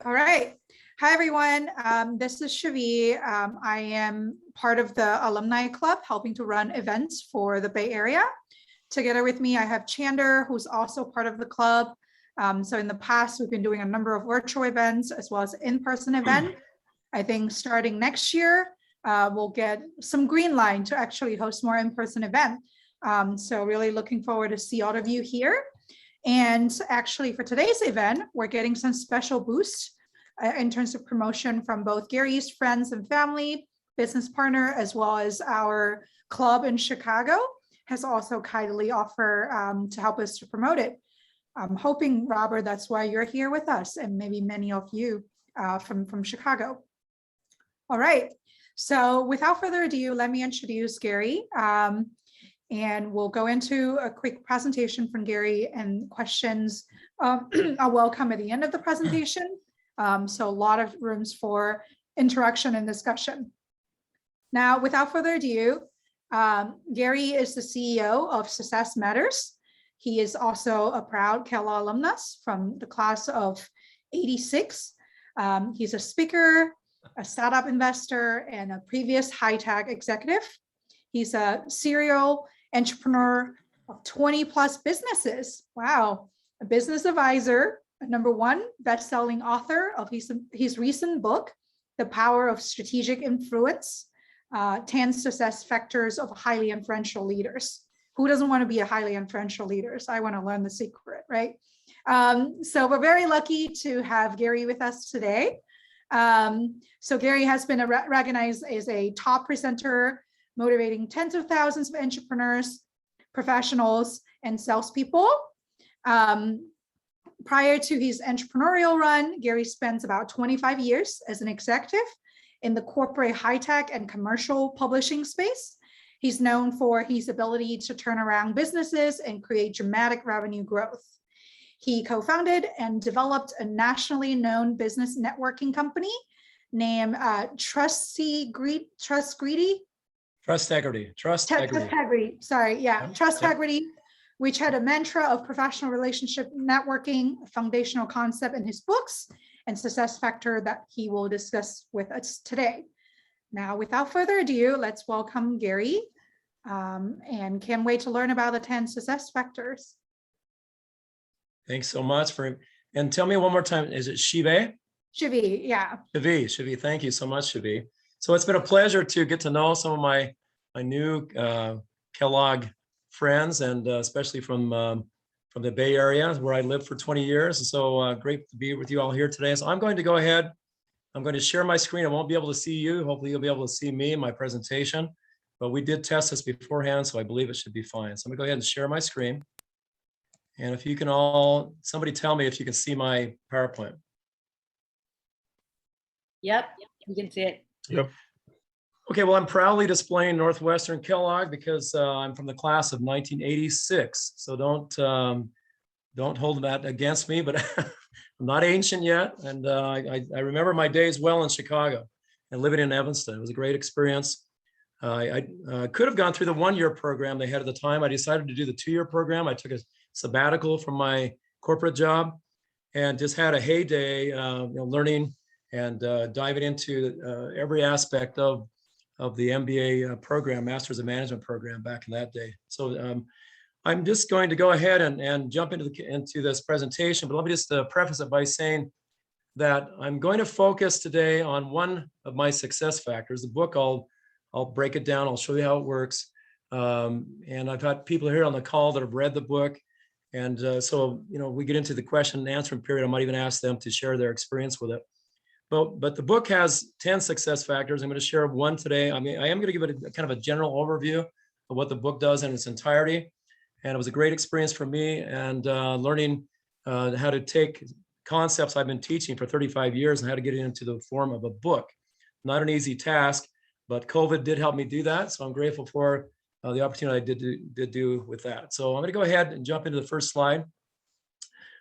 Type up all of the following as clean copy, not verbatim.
All right. Hi, everyone. This is Shavi. I am part of the Alumni Club, helping to run events for the Bay Area. Together with me, I have Chander, who's also part of the club. So in the past, we've been doing a number of virtual events as well as in-person events. I think starting next year, we'll get some green line to actually host more in-person events. So really looking forward to see all of you here. And actually for today's event, we're getting some special boost in terms of promotion from both Gary's friends and family, business partner, as well as our club in Chicago has also kindly offered to help us to promote it. I'm hoping, Robert, that's why you're here with us, and maybe many of you from Chicago. All right, so without further ado, let me introduce Gary. And we'll go into a quick presentation from Gary and questions are welcome at the end of the presentation. So a lot of rooms for interaction and discussion. Now, without further ado, Gary is the CEO of Success Matters. He is also a proud Kellogg alumnus from the class of '86. He's a speaker, a startup investor, and a previous high-tech executive. He's a serial entrepreneur of 20 plus businesses. Wow. A business advisor, a #1 best-selling author of his recent book, The Power of Strategic Influence, 10 Success Factors of Highly Influential Leaders. Who doesn't want to be a highly influential leader? I want to learn the secret, right? So we're very lucky to have Gary with us today. So Gary has been recognized as a top presenter, motivating tens of thousands of entrepreneurs, professionals, and salespeople. Prior to his entrepreneurial run, Gary spends about 25 years as an executive in the corporate high-tech and commercial publishing space. He's known for his ability to turn around businesses and create dramatic revenue growth. He co-founded and developed a nationally known business networking company named Trustworthy. Sorry, yeah, Trustworthy, which had a mantra of professional relationship networking, a foundational concept in his books, and success factor that he will discuss with us today. Now, without further ado, let's welcome Gary, and can't wait to learn about the 10 success factors. Thanks so much and tell me one more time, is it Shive? Shivi, yeah. Shivi, thank you so much, Shivi. So it's been a pleasure to get to know some of my new Kellogg friends, and especially from the Bay Area where I lived for 20 years. So great to be with you all here today. So I'm going to go ahead. I'm going to share my screen. I won't be able to see you. Hopefully you'll be able to see me in my presentation, but we did test this beforehand, so I believe it should be fine. So I'm gonna go ahead and share my screen. And if you can somebody tell me if you can see my PowerPoint. Yep, you can see it. Yep. Okay, well, I'm proudly displaying Northwestern Kellogg because I'm from the class of 1986. So don't hold that against me, but I'm not ancient yet. And I remember my days well in Chicago and living in Evanston. It was a great experience. I could have gone through the one-year program they had at the time. I decided to do the two-year program. I took a sabbatical from my corporate job and just had a heyday, learning and diving into every aspect of the MBA program, Masters of Management program back in that day. So I'm just going to go ahead and jump into this presentation, but let me just preface it by saying that I'm going to focus today on one of my success factors. The book, I'll break it down. I'll show you how it works. And I've got people here on the call that have read the book. And so, we get into the question and answering period. I might even ask them to share their experience with it. But the book has 10 success factors. I'm going to share one today. I mean, I am going to give it a kind of a general overview of what the book does in its entirety. And it was a great experience for me, and learning how to take concepts I've been teaching for 35 years and how to get it into the form of a book. Not an easy task, but COVID did help me do that. So I'm grateful for the opportunity I did do with that. So I'm going to go ahead and jump into the first slide.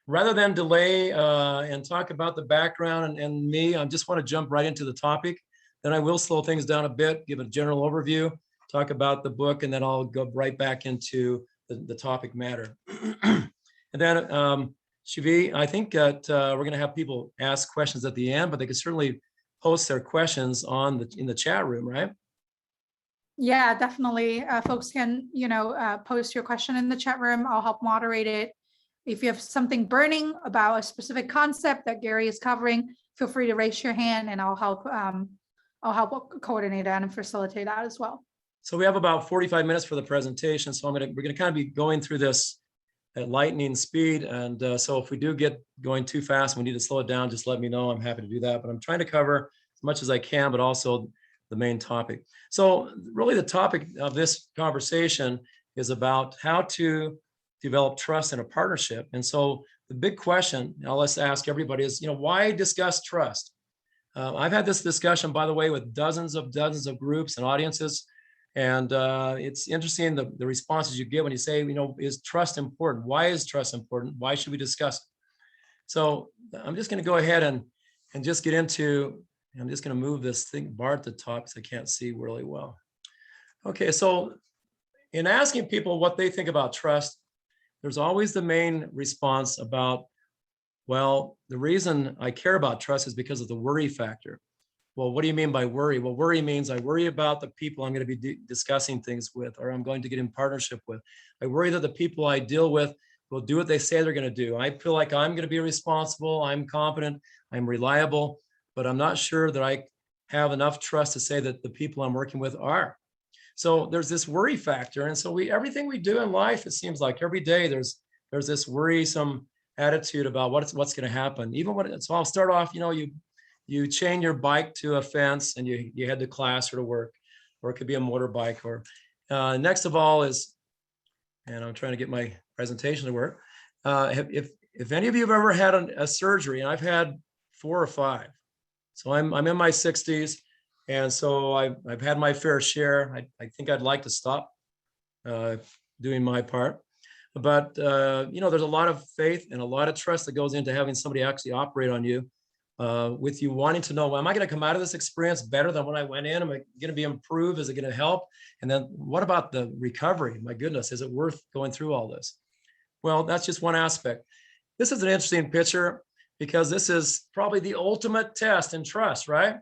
Rather than delay and talk about the background and me, I just want to jump right into the topic. Then I will slow things down a bit, give a general overview, talk about the book, and then I'll go right back into the topic matter. And then Shivi, I think that we're going to have people ask questions at the end, but they can certainly post their questions in the chat room, right? Yeah, definitely. Folks can, post your question in the chat room. I'll help moderate it. If you have something burning about a specific concept that Gary is covering, feel free to raise your hand and I'll help coordinate that and facilitate that as well. So we have about 45 minutes for the presentation. So we're going to kind of be going through this at lightning speed. And so if we do get going too fast, we need to slow it down, just let me know. I'm happy to do that. But I'm trying to cover as much as I can, but also the main topic. So really the topic of this conversation is about how to develop trust in a partnership. And so the big question, now let's ask everybody is, why discuss trust? I've had this discussion, by the way, with dozens of groups and audiences. And it's interesting the responses you get when you say, is trust important? Why is trust important? Why should we discuss it? So I'm just going to go ahead and just get into, I'm just going to move this bar at the top because I can't see really well. Okay, so in asking people what they think about trust, there's always the main response about, well, the reason I care about trust is because of the worry factor. Well, what do you mean by worry? Well, worry means I worry about the people I'm going to be discussing things with, or I'm going to get in partnership with. I worry that the people I deal with will do what they say they're going to do. I feel like I'm going to be responsible, I'm competent, I'm reliable, but I'm not sure that I have enough trust to say that the people I'm working with are. So there's this worry factor. And so everything we do in life, it seems like every day there's this worrisome attitude about what's going to happen. So I'll start off, you chain your bike to a fence and you head to class or to work, or it could be a motorbike. Or next of all is, and I'm trying to get my presentation to work. If any of you have ever had a surgery, and I've had 4 or 5, so I'm in my 60s, and so I've had my fair share. I think I'd like to stop doing my part. But, there's a lot of faith and a lot of trust that goes into having somebody actually operate on you, with you wanting to know, well, am I going to come out of this experience better than when I went in? Am I going to be improved? Is it going to help? And then what about the recovery? My goodness, is it worth going through all this? Well, that's just one aspect. This is an interesting picture because this is probably the ultimate test in trust, right?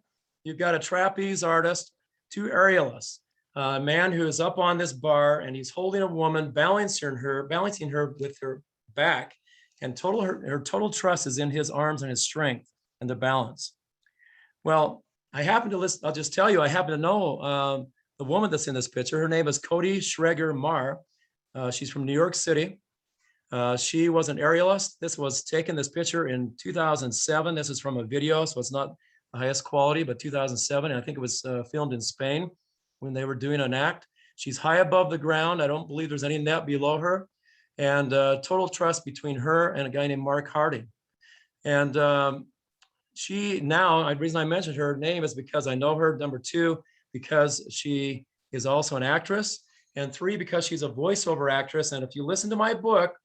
You've got a trapeze artist, 2 aerialists, a man who is up on this bar and he's holding a woman, balancing her with her back, and her total trust is in his arms and his strength and the balance. Well, I happen to know the woman that's in this picture. Her name is Cody Schreger Marr. She's from New York City. She was an aerialist. This picture in 2007. This is from a video, so it's not the highest quality, but 2007. And I think it was filmed in Spain when they were doing an act. She's high above the ground. I don't believe there's any net below her. And total trust between her and a guy named Mark Harding. And the reason I mentioned her name is because I know her. Number 2, because she is also an actress. And 3, because she's a voiceover actress. And if you listen to my book,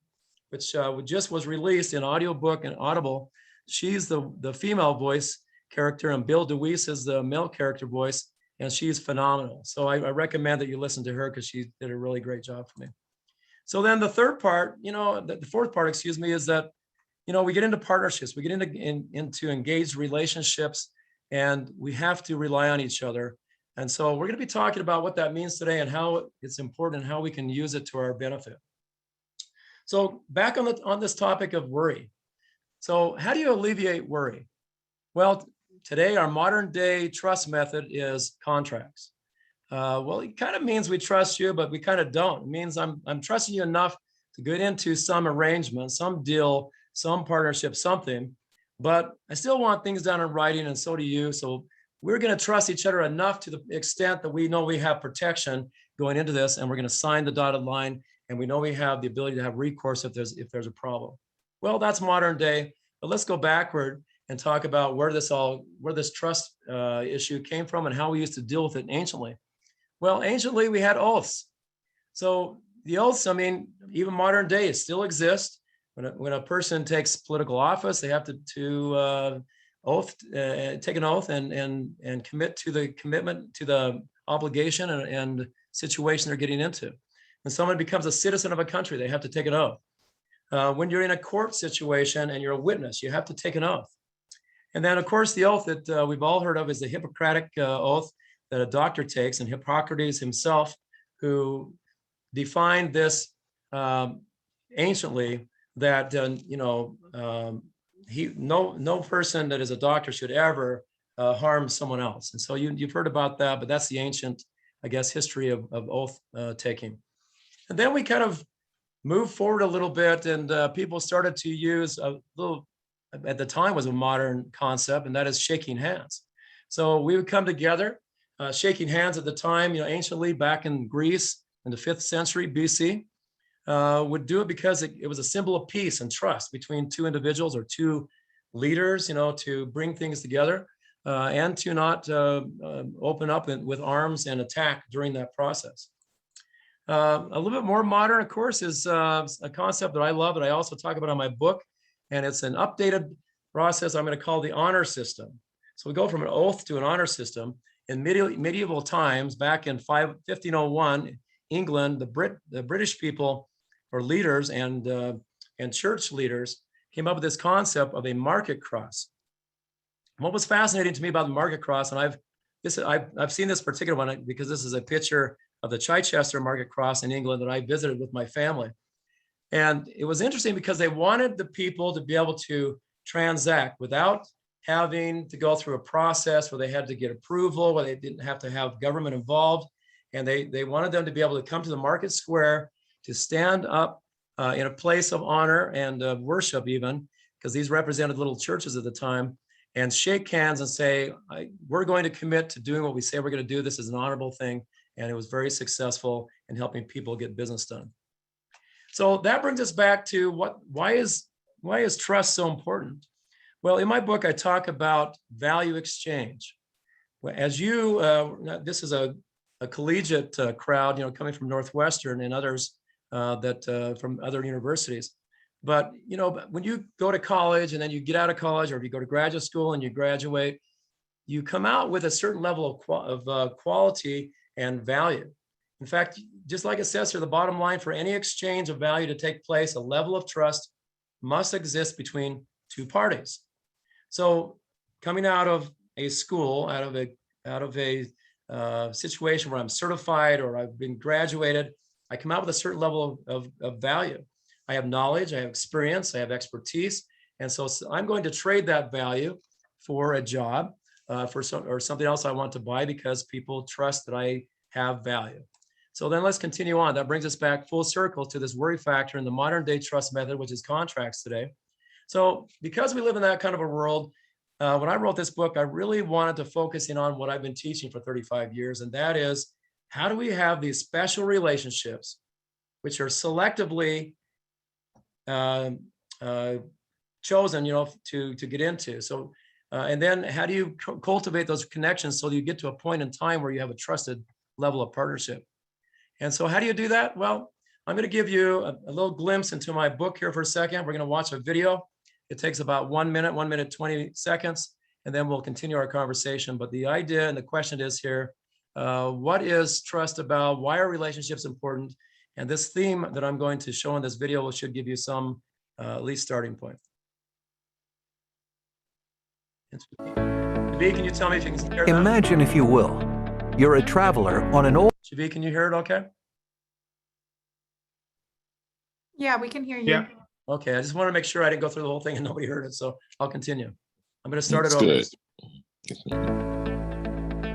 which just was released in audiobook and Audible, she's the female voice character and Bill DeWeese is the male character voice, and she's phenomenal. So I recommend that you listen to her because she did a really great job for me. So then the fourth part, is that, we get into partnerships, we get into engaged relationships, and we have to rely on each other. And so we're going to be talking about what that means today and how it's important and how we can use it to our benefit. So back on this topic of worry. So how do you alleviate worry? Well, today our modern day trust method is contracts. Well, it kind of means we trust you, but we kind of don't. It means I'm trusting you enough to get into some arrangement, some deal, some partnership, something, but I still want things done in writing, and so do you. So we're going to trust each other enough to the extent that we know we have protection going into this, and we're going to sign the dotted line, and we know we have the ability to have recourse if there's a problem. Well, that's modern day, but let's go backward and talk about where this trust issue came from and how we used to deal with it anciently. Well, anciently we had oaths. So the oaths, even modern day, still exist. When a person takes political office, they have to take an oath and commit to the obligation and situation they're getting into. When someone becomes a citizen of a country, they have to take an oath. When you're in a court situation and you're a witness, you have to take an oath. And then, of course, the oath that we've all heard of is the Hippocratic oath that a doctor takes, and Hippocrates himself, who defined this anciently, that no person that is a doctor should ever harm someone else. And so you've heard about that, but that's the ancient, I guess, history of oath taking. And then we kind of moved forward a little bit, and people started to use a little, at the time was a modern concept, and that is shaking hands. So we would come together, shaking hands at the time, anciently back in Greece in the 5th century BC, would do it because it was a symbol of peace and trust between two individuals or two leaders, to bring things together and to not open up with arms and attack during that process. A little bit more modern, of course, is a concept that I love that I also talk about in my book, and it's an updated process I'm going to call the honor system. So we go from an oath to an honor system. In medieval times, back in 1501, England, the British people, or leaders and church leaders, came up with this concept of a market cross. What was fascinating to me about the market cross, and I've seen this particular one because this is a picture of the Chichester Market Cross in England that I visited with my family. And it was interesting because they wanted the people to be able to transact without having to go through a process where they had to get approval, where they didn't have to have government involved. And they wanted them to be able to come to the market square, to stand up in a place of honor and worship even, because these represented little churches at the time, and shake hands and say, we're going to commit to doing what we say we're going to do. This is an honorable thing. And it was very successful in helping people get business done. So that brings us back to why is trust so important? Well, in my book, I talk about value exchange. As this is a collegiate crowd, coming from Northwestern and others that from other universities. But, when you go to college and then you get out of college, or if you go to graduate school and you graduate, you come out with a certain level of quality and value. In fact, just like it says here, the bottom line, for any exchange of value to take place, a level of trust must exist between two parties. So coming out of a school, out of a situation where I'm certified or I've been graduated, I come out with a certain level of value. I have knowledge, I have experience, I have expertise. And so I'm going to trade that value for a job, or something else I want to buy, because people trust that I have value. So then let's continue on. That brings us back full circle to this worry factor in the modern day trust method, which is contracts today. So because we live in that kind of a world, when I wrote this book, I really wanted to focus in on what I've been teaching for 35 years. And that is, how do we have these special relationships, which are selectively chosen, to get into. So, and then how do you cultivate those connections so that you get to a point in time where you have a trusted level of partnership? And so how do you do that? Well, I'm going to give you a little glimpse into my book here for a second. We're going to watch a video. It takes about 1 minute, 20 seconds, and then we'll continue our conversation. But the idea and the question is here, what is trust about? Why are relationships important? And this theme that I'm going to show in this video should give you some at least starting point. Shavi, can you tell me if you can hear that? Imagine, if you will, you're a traveler on an old... Shavi, can you hear it okay? Yeah, we can hear you. Yeah. Okay, I just want to make sure I didn't go through the whole thing and nobody heard it, so I'll continue. I'm going to start it over.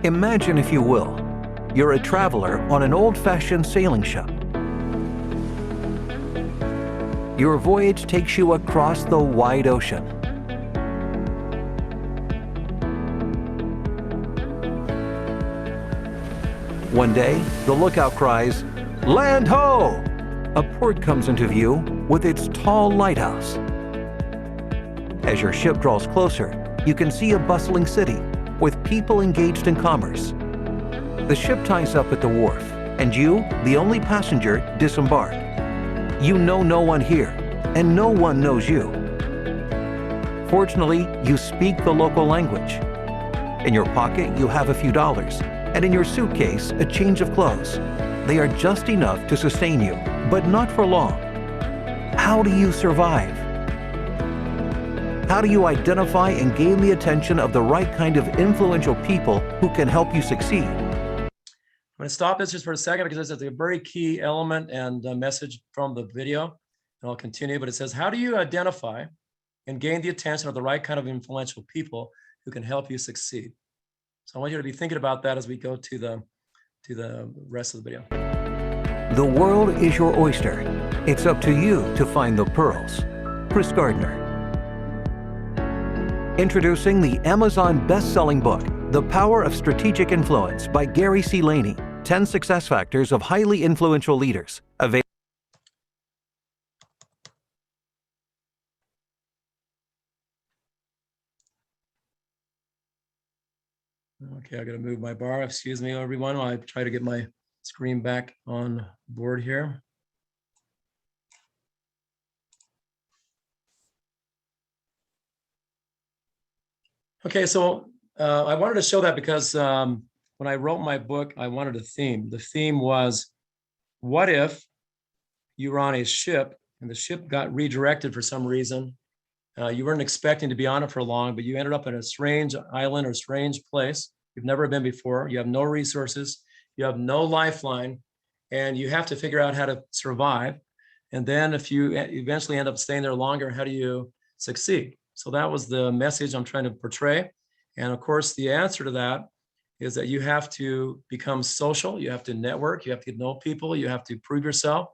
Imagine, if you will, you're a traveler on an old-fashioned sailing ship. Your voyage takes you across the wide ocean. One day, the lookout cries, "Land ho!" A port comes into view with its tall lighthouse. As your ship draws closer, you can see a bustling city with people engaged in commerce. The ship ties up at the wharf, and you, the only passenger, disembark. You know no one here, and no one knows you. Fortunately, you speak the local language. In your pocket, you have a few dollars, and in your suitcase, a change of clothes. They are just enough to sustain you, but not for long. How do you survive? How do you identify and gain the attention of the right kind of influential people who can help you succeed? I'm going to stop this just for a second because it's a very key element and message from the video. And I'll continue, but it says, how do you identify and gain the attention of the right kind of influential people who can help you succeed? So I want you to be thinking about that as we go to the rest of the video. The world is your oyster. It's up to you to find the pearls. Chris Gardner. Introducing the Amazon best-selling book, The Power of Strategic Influence by Gary C. Laney, 10 Success Factors of Highly Influential Leaders. Available. Okay, I got to move my bar. Excuse me, everyone, while I try to get my screen back on board here. Okay, so I wanted to show that because when I wrote my book, I wanted a theme. The theme was, what if you were on a ship and the ship got redirected for some reason? You weren't expecting to be on it for long, but you ended up in a strange island or strange place you've never been before. You have no resources, you have no lifeline, and you have to figure out how to survive. And then if you eventually end up staying there longer, how do you succeed? So that was the message I'm trying to portray. And of course, the answer to that is that you have to become social, you have to network, you have to know people, you have to prove yourself.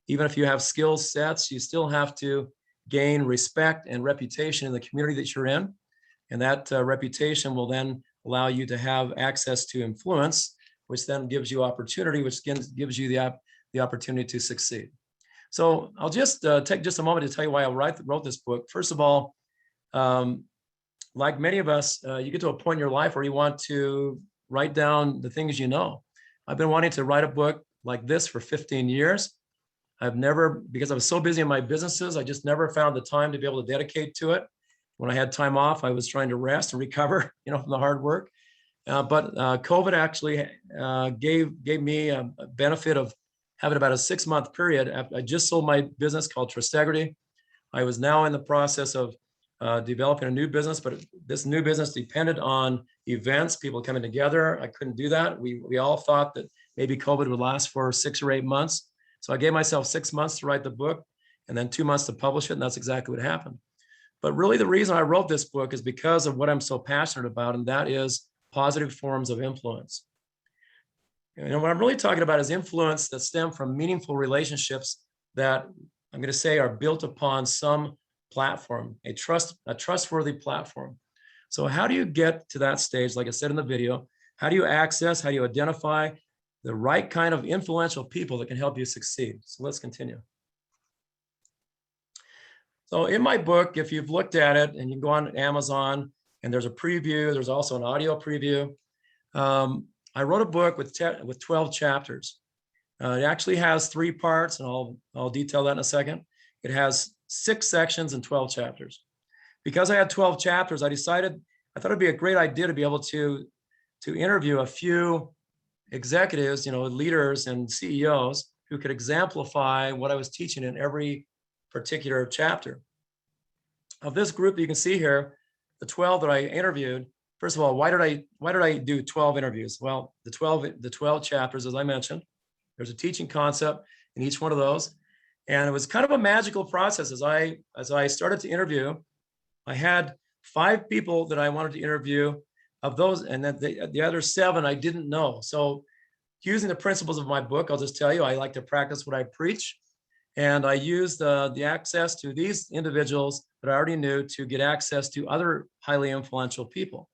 Even if you have skill sets, you still have to gain respect and reputation in the community that you're in. And that reputation will then allow you to have access to influence, which then gives you opportunity, which gives you the opportunity to succeed. So I'll just take just a moment to tell you why I wrote this book. First of all, like many of us, you get to a point in your life where you want to write down the things you know. I've been wanting to write a book like this for 15 years. I've never, because I was so busy in my businesses, I just never found the time to be able to dedicate to it. When I had time off, I was trying to rest and recover, from the hard work. But COVID actually gave me a benefit of having about a 6-month period. I just sold my business called Trustworthy. I was now in the process of developing a new business, but this new business depended on events, people coming together. I couldn't do that. We all thought that maybe COVID would last for 6 or 8 months. So I gave myself 6 months to write the book and then 2 months to publish it. And that's exactly what happened. But really the reason I wrote this book is because of what I'm so passionate about, and that is positive forms of influence. What I'm really talking about is influence that stem from meaningful relationships that I'm going to say are built upon some platform, a trustworthy platform. So how do you get to that stage? Like I said in the video, how do you identify the right kind of influential people that can help you succeed? So let's continue. So in my book, if you've looked at it, and you can go on Amazon, and there's a preview, there's also an audio preview. I wrote a book with 12 chapters. It actually has 3 parts, and I'll detail that in a second. It has 6 sections and 12 chapters. Because I had 12 chapters, I thought it'd be a great idea to be able to interview a few executives, leaders and CEOs who could exemplify what I was teaching in every particular chapter. Of this group that you can see here, the 12 that I interviewed, first of all, why did I do 12 interviews? Well, the 12 chapters, as I mentioned, there's a teaching concept in each one of those. And it was kind of a magical process. As I started to interview, I had 5 people that I wanted to interview. Of those, and then the other 7 I didn't know. So using the principles of my book, I'll just tell you, I like to practice what I preach. And I used the access to these individuals that I already knew to get access to other highly influential people.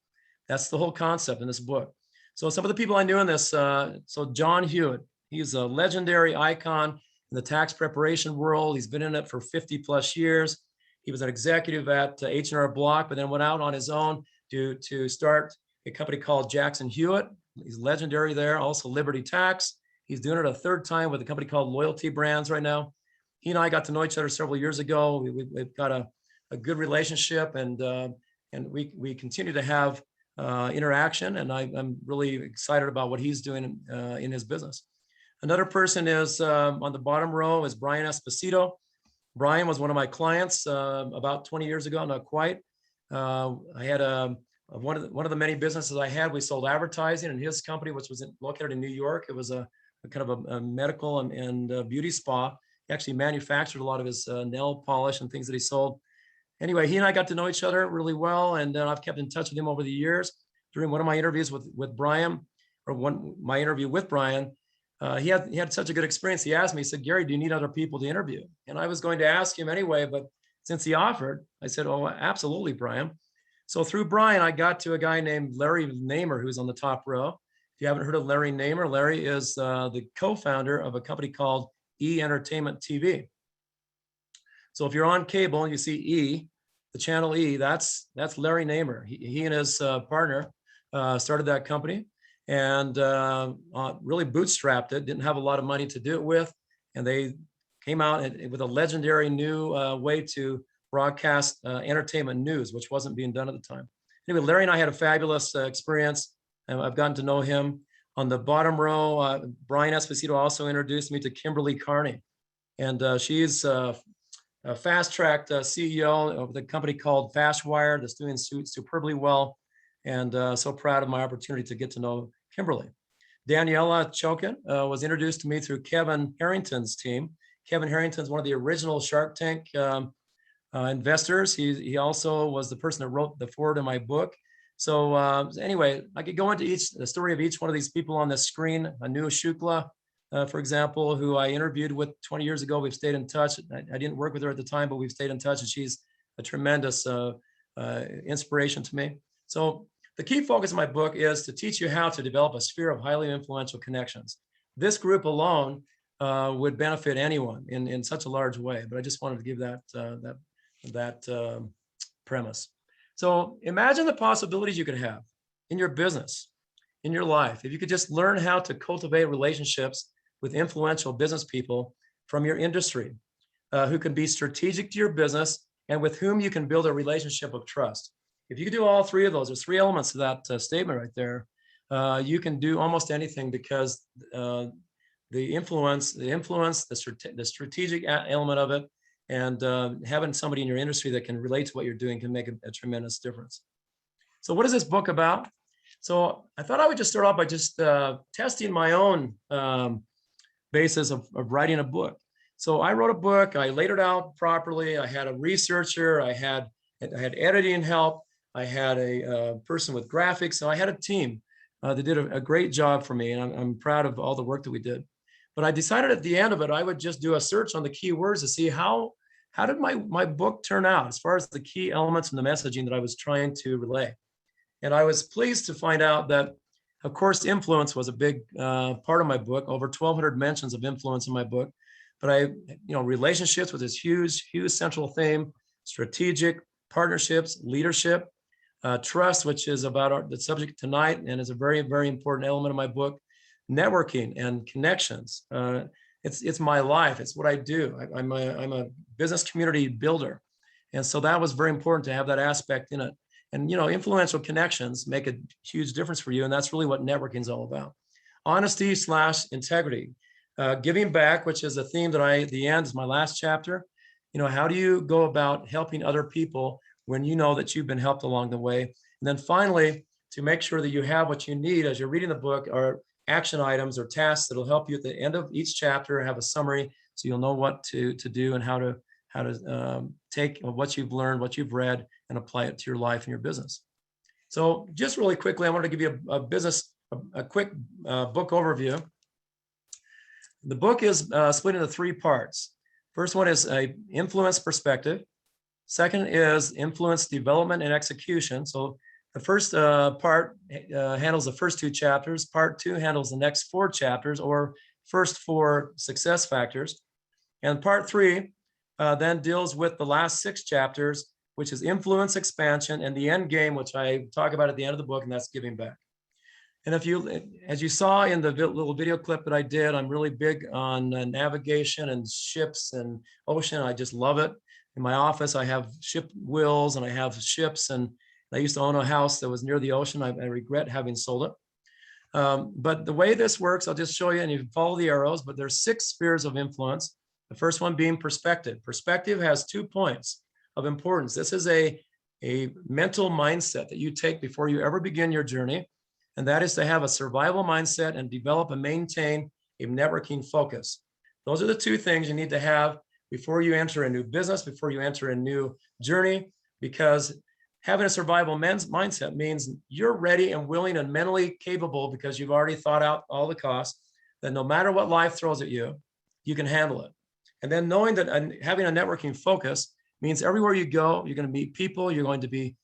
That's the whole concept in this book. So some of the people I knew in this, so John Hewitt, he's a legendary icon in the tax preparation world. He's been in it for 50 plus years. He was an executive at H&R Block, but then went out on his own to start a company called Jackson Hewitt. He's legendary there. Also Liberty Tax. He's doing it a 3rd time with a company called Loyalty Brands right now. He and I got to know each other several years ago. We've got a good relationship, and we continue to have interaction, and I'm really excited about what he's doing in his business. Another person is on the bottom row is Brian Esposito. Brian was one of my clients about 20 years ago, not quite. I had one of the many businesses I had. We sold advertising, and his company, which was located in New York, it was a kind of a medical and beauty spa. He actually manufactured a lot of his nail polish and things that he sold. Anyway, he and I got to know each other really well, and I've kept in touch with him over the years. During one of my interviews with Brian, my interview with Brian, he had such a good experience. He asked me, he said, "Gary, do you need other people to interview?" And I was going to ask him anyway, but since he offered, I said, "Oh, absolutely, Brian." So through Brian, I got to a guy named Larry Namer, who's on the top row. If you haven't heard of Larry Namer, Larry is the co-founder of a company called E Entertainment TV. So if you're on cable and you see E, the channel E, that's Larry Namer. He and his partner started that company and really bootstrapped it, didn't have a lot of money to do it with. And they came out with a legendary new way to broadcast entertainment news, which wasn't being done at the time. Anyway, Larry and I had a fabulous experience, and I've gotten to know him. On the bottom row, Brian Esposito also introduced me to Kimberly Carney. And she's a fast-tracked CEO of the company called FastWire that's doing superbly well. And so proud of my opportunity to get to know Kimberly. Daniela Chokin was introduced to me through Kevin Harrington's team. Kevin Harrington's one of the original Shark Tank investors. He also was the person that wrote the foreword in my book. So anyway, I could go into the story of each one of these people on the screen. Anu Shukla, for example, who I interviewed with 20 years ago. We've stayed in touch. I didn't work with her at the time, but we've stayed in touch, and she's a tremendous inspiration to me. So the key focus of my book is to teach you how to develop a sphere of highly influential connections. This group alone would benefit anyone in such a large way, but I just wanted to give that premise. So imagine the possibilities you could have in your business, in your life, if you could just learn how to cultivate relationships with influential business people from your industry, who can be strategic to your business and with whom you can build a relationship of trust. If you could do all three of those, there's three elements to that statement right there, you can do almost anything, because the strategic element of it, and having somebody in your industry that can relate to what you're doing can make a tremendous difference. So what is this book about? So I thought I would just start off by just testing my own basis of writing a book. So I wrote a book, I laid it out properly. I had a researcher, I had editing help, I had a person with graphics, so I had a team that did a great job for me, and I'm proud of all the work that we did. But I decided at the end of it, I would just do a search on the keywords to see how did my book turn out as far as the key elements and the messaging that I was trying to relay. And I was pleased to find out that, of course, influence was a big part of my book, over 1,200 mentions of influence in my book. But relationships was this huge central theme, strategic, partnerships, leadership, trust, which is about the subject tonight and is a very, very important element of my book, networking and connections. It's my life. It's what I do. I'm a business community builder. And so that was very important to have that aspect in it. And, influential connections make a huge difference for you. And that's really what networking is all about. Honesty/integrity, giving back, which is a theme that at the end is my last chapter. How do you go about helping other people when you know that you've been helped along the way? And then finally, to make sure that you have what you need as you're reading the book are action items or tasks that'll help you at the end of each chapter have a summary, so you'll know what to do and how to take what you've learned, what you've read, and apply it to your life and your business. So just really quickly, I wanted to give you a quick book overview. The book is split into three parts. First one is a influence perspective. Second is influence development and execution. So the first part handles the first two chapters. Part two handles the next four chapters, or first four success factors. And part three then deals with the last six chapters, which is influence expansion and the end game, which I talk about at the end of the book, and that's giving back. And as you saw in the little video clip that I did, I'm really big on navigation and ships and ocean. I just love it. In my office, I have ship wheels and I have ships, and I used to own a house that was near the ocean. I regret having sold it. But the way this works, I'll just show you, and you can follow the arrows, but there's 6 spheres of influence. The first one being perspective. Perspective has 2 points of importance. This is a mental mindset that you take before you ever begin your journey. And that is to have a survival mindset and develop and maintain a networking focus. Those are the 2 things you need to have before you enter a new business, before you enter a new journey, because having a survival mindset means you're ready and willing and mentally capable, because you've already thought out all the costs, that no matter what life throws at you, you can handle it. And then knowing that having a networking focus means everywhere you go, you're going to meet people, you're going to be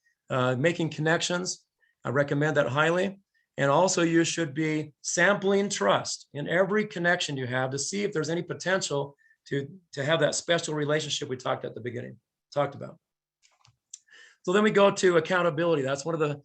making connections. I recommend that highly. And also you should be sampling trust in every connection you have to see if there's any potential to have that special relationship we talked about. So then we go to accountability. That's the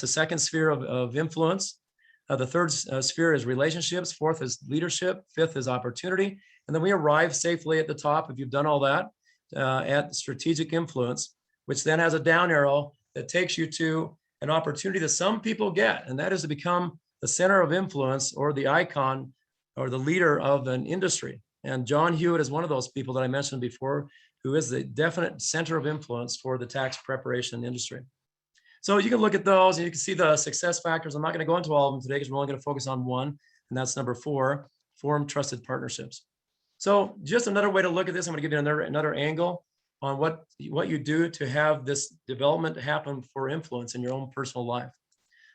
second sphere of influence. The third sphere is relationships. Fourth is leadership. Fifth is opportunity. And then we arrive safely at the top, if you've done all that, at strategic influence, which then has a down arrow that takes you to an opportunity that some people get, and that is to become the center of influence, or the icon, or the leader of an industry. And John Hewitt is one of those people that I mentioned before, who is the definite center of influence for the tax preparation industry. So you can look at those and you can see the success factors. I'm not going to go into all of them today because we're only going to focus on one, and that's number 4, form trusted partnerships. So just another way to look at this, I'm going to give you another angle on what you do to have this development happen for influence in your own personal life.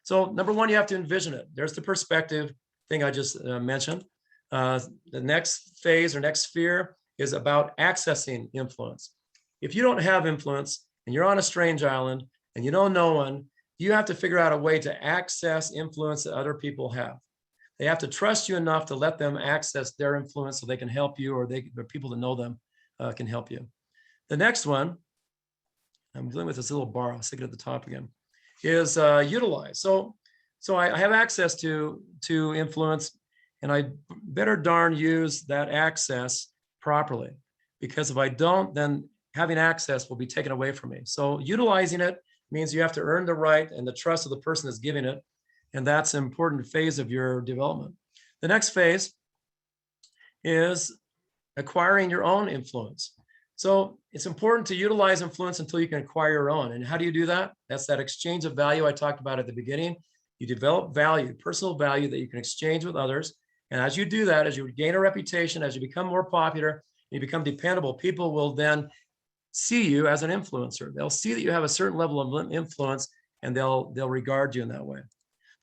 So number 1, you have to envision it. There's the perspective thing I just mentioned. The next phase or next sphere is about accessing influence. If you don't have influence and you're on a strange island and you know no one, you have to figure out a way to access influence that other people have. They have to trust you enough to let them access their influence so they can help you, or the people that know them can help you. The next one, I'm dealing with this little bar, I'll stick it at the top again, is utilize. So I have access to influence, and I better darn use that access properly, because if I don't, then having access will be taken away from me. So utilizing it means you have to earn the right and the trust of the person that's giving it. And that's an important phase of your development. The next phase is acquiring your own influence. So it's important to utilize influence until you can acquire your own. And how do you do that? That's that exchange of value I talked about at the beginning. You develop value, personal value that you can exchange with others. And as you do that, as you gain a reputation, as you become more popular, you become dependable, people will then see you as an influencer. They'll see that you have a certain level of influence, and they'll regard you in that way.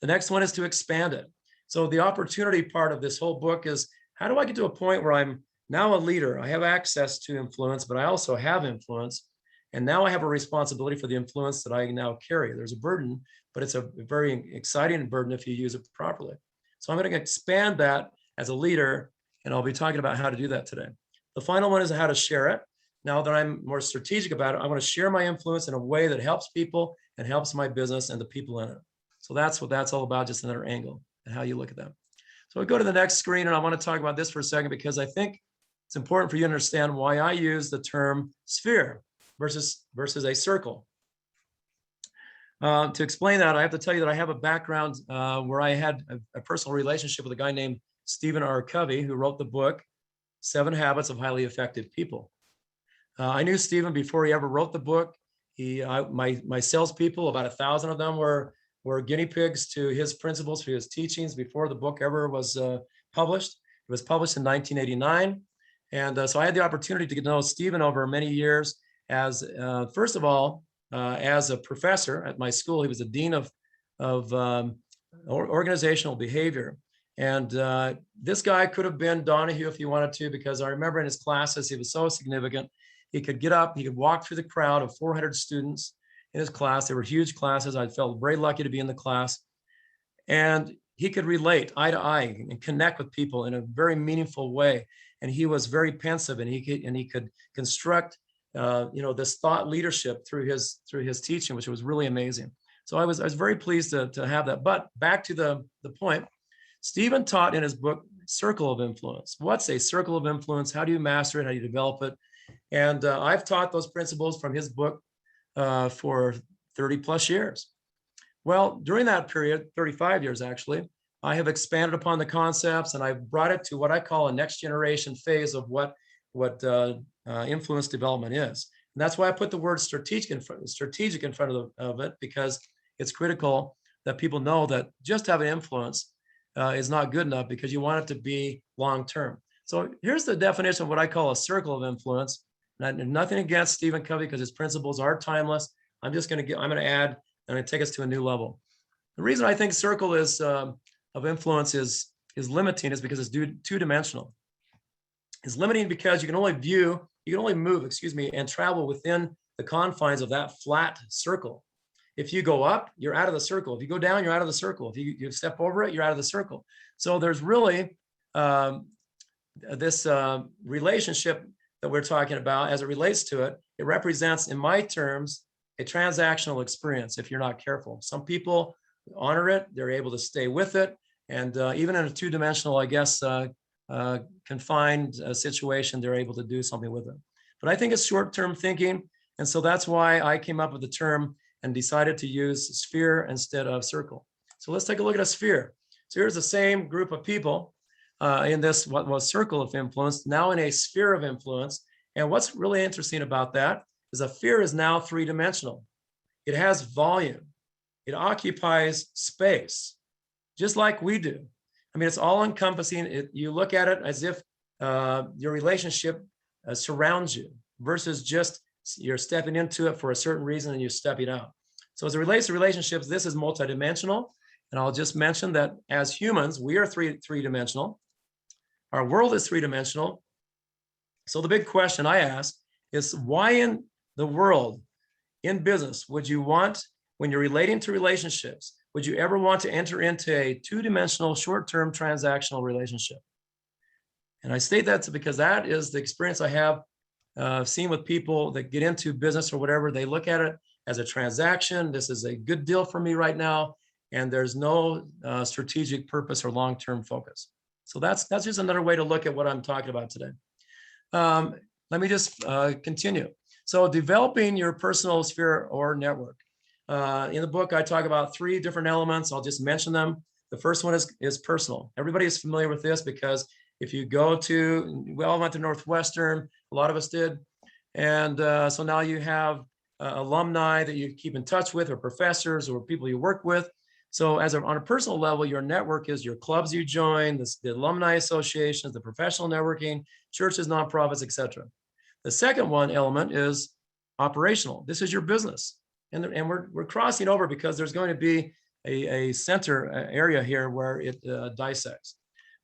The next one is to expand it. So the opportunity part of this whole book is, how do I get to a point where I'm now a leader? I have access to influence, but I also have influence. And now I have a responsibility for the influence that I now carry. There's a burden, but it's a very exciting burden if you use it properly. So I'm going to expand that as a leader, and I'll be talking about how to do that today. The final one is how to share it. Now that I'm more strategic about it, I want to share my influence in a way that helps people and helps my business and the people in it. So that's what that's all about, just another angle and how you look at that. So we go to the next screen, and I want to talk about this for a second, because I think it's important for you to understand why I use the term sphere versus a circle. To explain that, I have to tell you that I have a background where I had a personal relationship with a guy named Stephen R. Covey, who wrote the book, 7 Habits of Highly Effective People. I knew Stephen before he ever wrote the book. My salespeople, about 1,000 of them were guinea pigs to his principles, for his teachings before the book ever was published. It was published in 1989. And so I had the opportunity to get to know Stephen over many years as, first of all, as a professor at my school. He was the dean of organizational behavior. And this guy could have been Donahue if he wanted to, because I remember in his classes, he was so significant. He could get up, he could walk through the crowd of 400 students in his class. They were huge classes. I felt very lucky to be in the class. And he could relate eye to eye and connect with people in a very meaningful way. And he was very pensive, and he could construct this thought leadership through his teaching, which was really amazing. So I was very pleased to have that. But back to the point, Stephen taught in his book, Circle of Influence. What's a circle of influence? How do you master it? How do you develop it? And I've taught those principles from his book for 30 plus years. Well, during that period, 35 years actually, I have expanded upon the concepts and I've brought it to what I call a next generation phase of what influence development is. And that's why I put the word strategic in front of it, because it's critical that people know that just having influence is not good enough, because you want it to be long-term. So here's the definition of what I call a circle of influence. Nothing against Stephen Covey, because his principles are timeless. I'm going to add, I'm going to take us to a new level. The reason I think circle is of influence is limiting is because it's two-dimensional. It's limiting because you can only move, and travel within the confines of that flat circle. If you go up, you're out of the circle. If you go down, you're out of the circle. If you step over it, you're out of the circle. So there's really this relationship that we're talking about as it relates to it. It represents, in my terms, a transactional experience if you're not careful. Some people honor it. They're able to stay with it. And even in a two-dimensional, I guess, confined situation, they're able to do something with it. But I think it's short-term thinking. And so that's why I came up with the term and decided to use sphere instead of circle. So let's take a look at a sphere. So here's the same group of people in this what was circle of influence, now in a sphere of influence. And what's really interesting about that is a sphere is now three-dimensional. It has volume. It occupies space, just like we do. I mean, it's all encompassing. You look at it as if your relationship surrounds you versus just you're stepping into it for a certain reason and you're stepping out. So as it relates to relationships, this is multidimensional. And I'll just mention that as humans, we are three-dimensional. Our world is three-dimensional. So the big question I ask is, why in the world, in business, would you want, when you're relating to relationships, would you ever want to enter into a two-dimensional, short-term transactional relationship? And I state that because that is the experience I have seen with people that get into business or whatever. They look at it as a transaction. This is a good deal for me right now. And there's no strategic purpose or long-term focus. So that's just another way to look at what I'm talking about today. Let me just continue. So developing your personal sphere or network. In the book, I talk about 3 different elements. I'll just mention them. The first one is personal. Everybody is familiar with this because if you go to, we all went to Northwestern, a lot of us did. And so now you have alumni that you keep in touch with, or professors or people you work with. So on a personal level, your network is your clubs you join, the alumni associations, the professional networking, churches, nonprofits, etc. The second element is operational. This is your business. And we're crossing over because there's going to be a center area here where it dissects.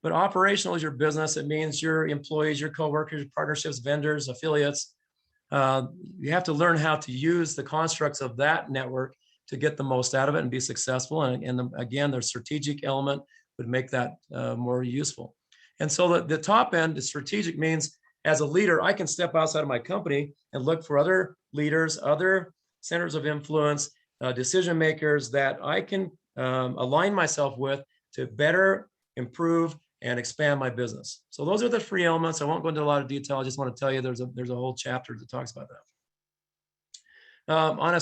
But operational is your business. It means your employees, your coworkers, partnerships, vendors, affiliates. You have to learn how to use the constructs of that network to get the most out of it and be successful. And again, the strategic element would make that more useful. And so the top end, the strategic, means as a leader, I can step outside of my company and look for other leaders, other centers of influence, decision makers that I can align myself with to better improve and expand my business. So those are the 3 elements. I won't go into a lot of detail. I just want to tell you there's a whole chapter that talks about that. On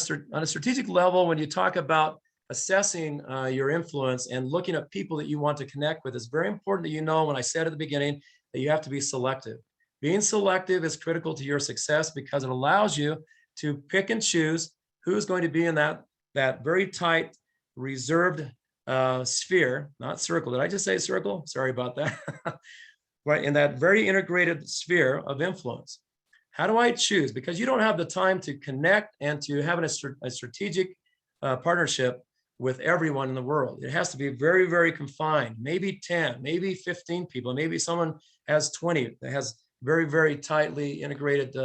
a strategic level, when you talk about assessing your influence and looking at people that you want to connect with, it's very important that you know, when I said at the beginning, that you have to be selective. Being selective is critical to your success because it allows you to pick and choose who's going to be in that very tight, reserved sphere, not circle. Did I just say circle? Sorry about that. Right, in that very integrated sphere of influence. How do I choose? Because you don't have the time to connect and to have a strategic partnership with everyone in the world. It has to be very, very confined, maybe 10, maybe 15 people, maybe someone has 20 that has very, very tightly integrated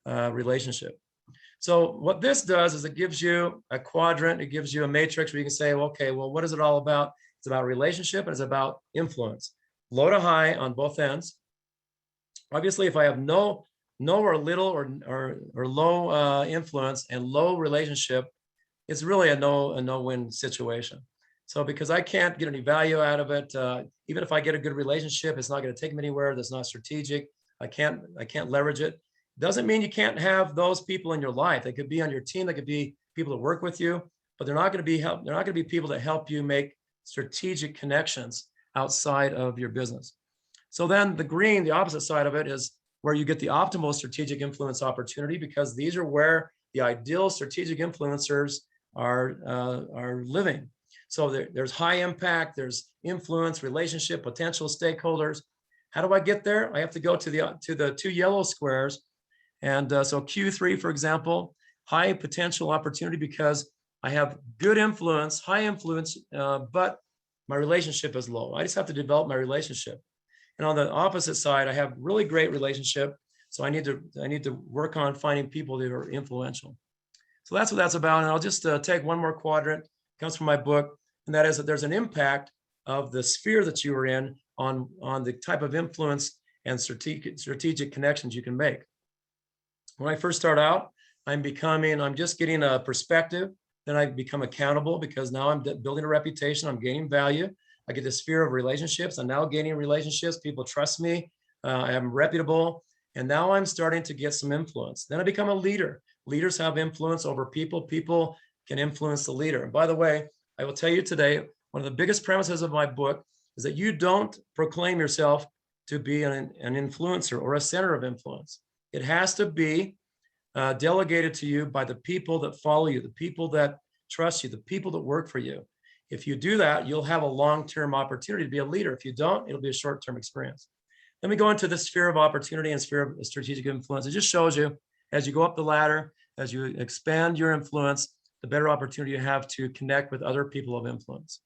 relationship. So what this does is it gives you a quadrant, it gives you a matrix where you can say, well, okay, well, what is it all about? It's about relationship and it's about influence. Low to high on both ends. Obviously, if I have no or little or low influence and low relationship, it's really a no-win situation. So because I can't get any value out of it, even if I get a good relationship, it's not going to take me anywhere. That's not strategic. I can't leverage it. Doesn't mean you can't have those people in your life. They could be on your team. They could be people that work with you, but they're not going to be people that help you make strategic connections outside of your business. So then the green, the opposite side of it, is where you get the optimal strategic influence opportunity, because these are where the ideal strategic influencers are living. So there's high impact, there's influence, relationship, potential stakeholders. How do I get there? I have to go to the two yellow squares. And so Q3, for example, high potential opportunity because I have good influence, high influence, but my relationship is low. I just have to develop my relationship. And on the opposite side, I have really great relationship. So I need to work on finding people that are influential. So that's what that's about. And I'll just take one more quadrant. It comes from my book, and that is that there's an impact of the sphere that you are in on the type of influence and strategic connections you can make. When I first start out, I'm just getting a perspective. Then I become accountable because now I'm building a reputation. I'm gaining value. I get the sphere of relationships. I'm now gaining relationships. People trust me. I'm reputable. And now I'm starting to get some influence. Then I become a leader. Leaders have influence over people. People can influence the leader. And by the way, I will tell you today, one of the biggest premises of my book is that you don't proclaim yourself to be an influencer or a center of influence. It has to be delegated to you by the people that follow you, the people that trust you, the people that work for you. If you do that, you'll have a long-term opportunity to be a leader. If you don't, it'll be a short-term experience. Then we go into the sphere of opportunity and sphere of strategic influence. It just shows you as you go up the ladder, as you expand your influence, the better opportunity you have to connect with other people of influence.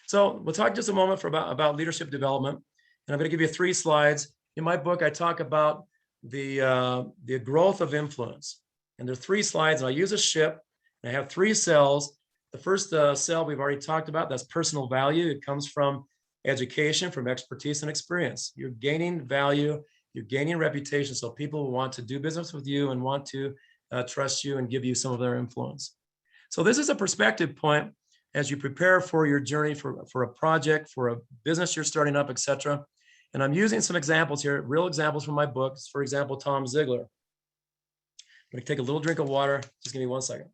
So we'll talk just a moment about leadership development. And I'm going to give you 3 slides. In my book, I talk about the growth of influence. And there are 3 slides, and I use a ship, and I have 3 cells. The first cell we've already talked about, that's personal value. It comes from education, from expertise and experience. You're gaining value, you're gaining reputation, so people will want to do business with you and want to trust you and give you some of their influence. So this is a perspective point as you prepare for your journey for a project, for a business you're starting up, etc. And I'm using some examples here, real examples from my books. For example, Tom Ziglar. I'm going to take a little drink of water. Just give me 1 second.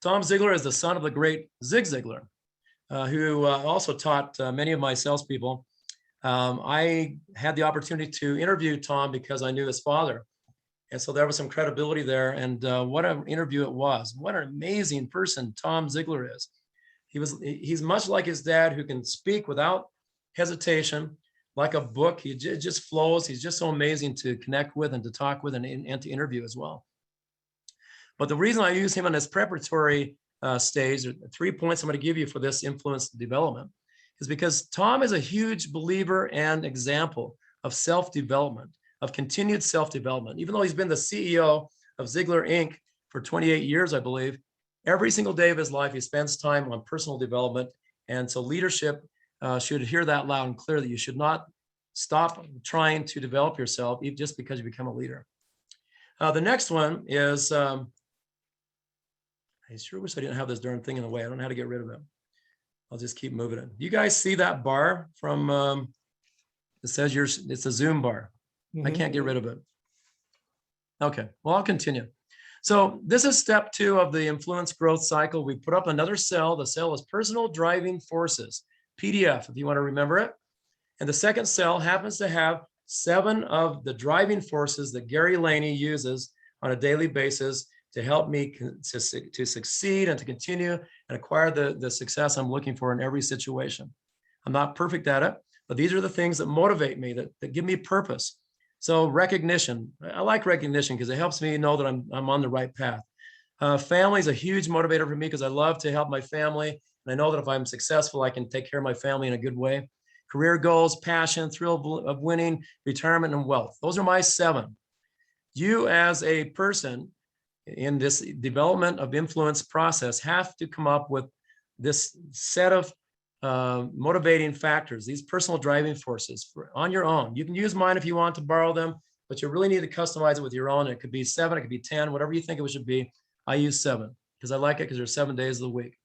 Tom Ziglar is the son of the great Zig Ziglar, who also taught many of my salespeople. I had the opportunity to interview Tom because I knew his father. And so there was some credibility there. And what an interview it was. What an amazing person Tom Ziglar is. He's much like his dad, who can speak without hesitation, like a book. It just flows. He's just so amazing to connect with and to talk with and to interview as well. But the reason I use him on this preparatory stage, 3 points I'm going to give you for this influence development, is because Tom is a huge believer and example of self-development, of continued self-development. Even though he's been the CEO of Ziglar Inc. for 28 years, I believe, every single day of his life, he spends time on personal development. And so leadership should hear that loud and clear, that you should not stop trying to develop yourself just because you become a leader. The next one is, I sure wish I didn't have this darn thing in the way. I don't know how to get rid of it. I'll just keep moving it. Do you guys see that bar from, it says it's a Zoom bar. I can't get rid of it. Okay, well, I'll continue. So this is step 2 of the influence growth cycle. We put up another cell. The cell is personal driving forces, PDF, if you want to remember it. And the second cell happens to have 7 of the driving forces that Gary Laney uses on a daily basis to help me to succeed and to continue and acquire the success I'm looking for in every situation. I'm not perfect at it, but these are the things that motivate me, that give me purpose. So recognition, I like recognition because it helps me know that I'm on the right path. Family is a huge motivator for me because I love to help my family. And I know that if I'm successful, I can take care of my family in a good way. Career goals, passion, thrill of winning, retirement, and wealth. Those are my 7. You as a person in this development of influence process have to come up with this set of motivating factors, these personal driving forces on your own. You can use mine if you want to borrow them, but you really need to customize it with your own. It could be 7, it could be 10, whatever you think it should be. I use 7 because I like it because there's 7 days of the week.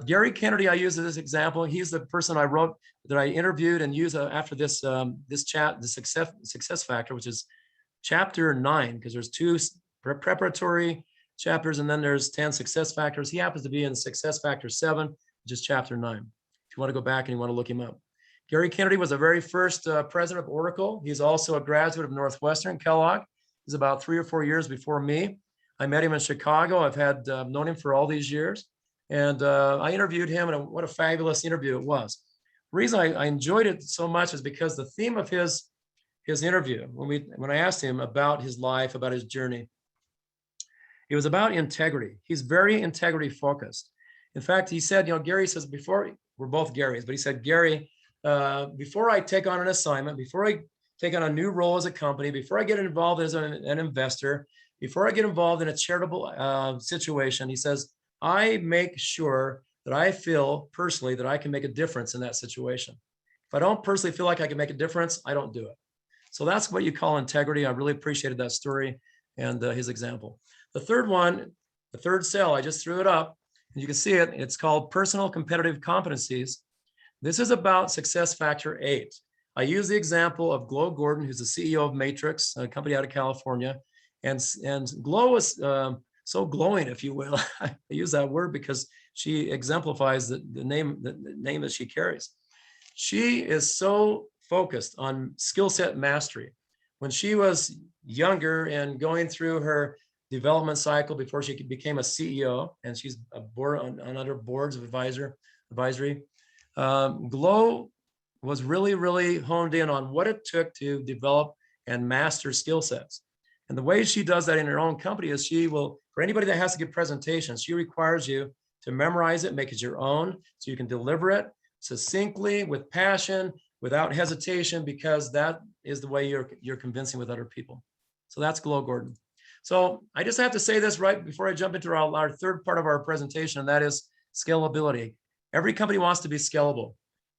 Gary Kennedy, I use as this example. He's the person I wrote that I interviewed and used after this chat, the success factor, which is chapter 9, because there's 2 preparatory chapters, and then there's 10 success factors. He happens to be in success factor 7, which is chapter 9. If you want to go back and you want to look him up. Gary Kennedy was the very first president of Oracle. He's also a graduate of Northwestern, Kellogg. He's about 3 or 4 years before me. I met him in Chicago. I've had known him for all these years. And I interviewed him, and what a fabulous interview it was. The reason I enjoyed it so much is because the theme of his interview, when I asked him about his life, about his journey, it was about integrity. He's very integrity focused. In fact, he said, Gary says, before, we're both Garys, but he said, Gary, before I take on an assignment, before I take on a new role as a company, before I get involved as an investor, before I get involved in a charitable situation, he says, I make sure that I feel personally that I can make a difference in that situation. If I don't personally feel like I can make a difference, I don't do it. So that's what you call integrity. I really appreciated that story and his example. The third one, the third cell, I just threw it up and you can see it. It's called personal competitive competencies. This is about success factor 8. I use the example of Glo Gordon, who's the CEO of Matrix, a company out of California. And Glo is so glowing, if you will. I use that word because she exemplifies the name that she carries. She is so focused on skill set mastery. When she was younger and going through her development cycle before she became a CEO, and she's a board on other boards of advisory, Glo was really, really honed in on what it took to develop and master skill sets. And the way she does that in her own company is she will, for anybody that has to give presentations, she requires you to memorize it, make it your own, so you can deliver it succinctly, with passion, without hesitation, because that is the way you're convincing with other people. So that's Glo Gordon. So I just have to say this right before I jump into our third part of our presentation, and that is scalability. Every company wants to be scalable.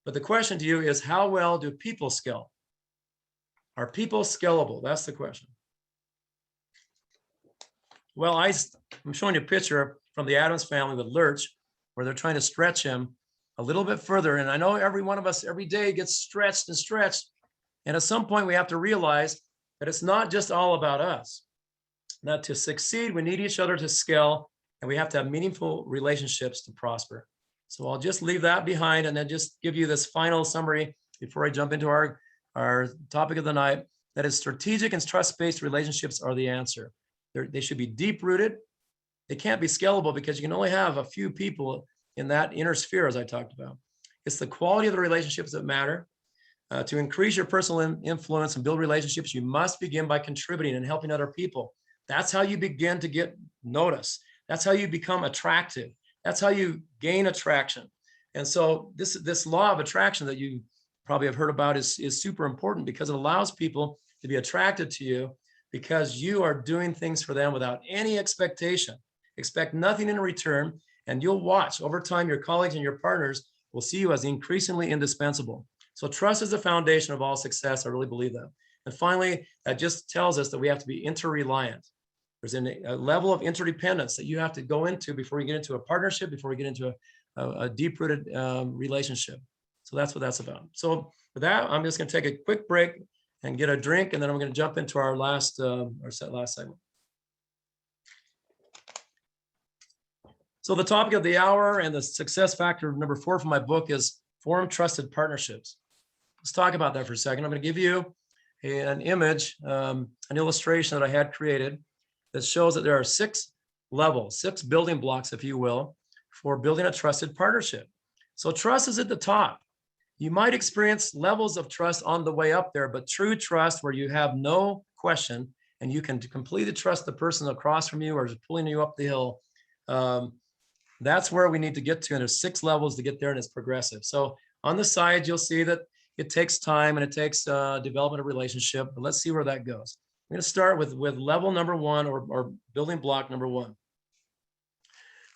But the question to you is, how well do people scale? Are people scalable? That's the question. Well, I'm showing you a picture from the Addams family with Lurch, where they're trying to stretch him a little bit further. And I know every one of us every day gets stretched and stretched. And at some point we have to realize that it's not just all about us. That to succeed, we need each other to scale, and we have to have meaningful relationships to prosper. So I'll just leave that behind and then just give you this final summary before I jump into our topic of the night. That is, strategic and trust-based relationships are the answer. They should be deep-rooted. They can't be scalable because you can only have a few people in that inner sphere, as I talked about. It's the quality of the relationships that matter. To increase your personal influence and build relationships, you must begin by contributing and helping other people. That's how you begin to get noticed. That's how you become attractive. That's how you gain attraction. And so this law of attraction that you probably have heard about is super important because it allows people to be attracted to you because you are doing things for them without any expectation. Expect nothing in return, and you'll watch over time your colleagues and your partners will see you as increasingly indispensable. So trust is the foundation of all success. I really believe that. And finally, that just tells us that we have to be inter-reliant. There's a level of interdependence that you have to go into before you get into a partnership, before you get into a deep-rooted relationship. So that's what that's about. So with that, I'm just going to take a quick break and get a drink, and then I'm going to jump into our last segment. So the topic of the hour and the success factor number 4 from my book is form trusted partnerships. Let's talk about that for a second. I'm going to give you an image, an illustration that I had created that shows that there are 6 levels, 6 building blocks, if you will, for building a trusted partnership. So trust is at the top. You might experience levels of trust on the way up there, but true trust where you have no question and you can completely trust the person across from you or is pulling you up the hill, that's where we need to get to. And there's 6 levels to get there, and it's progressive. So on the side, you'll see that it takes time and it takes development of relationship, but let's see where that goes. I'm going to start with level number 1 or building block number 1.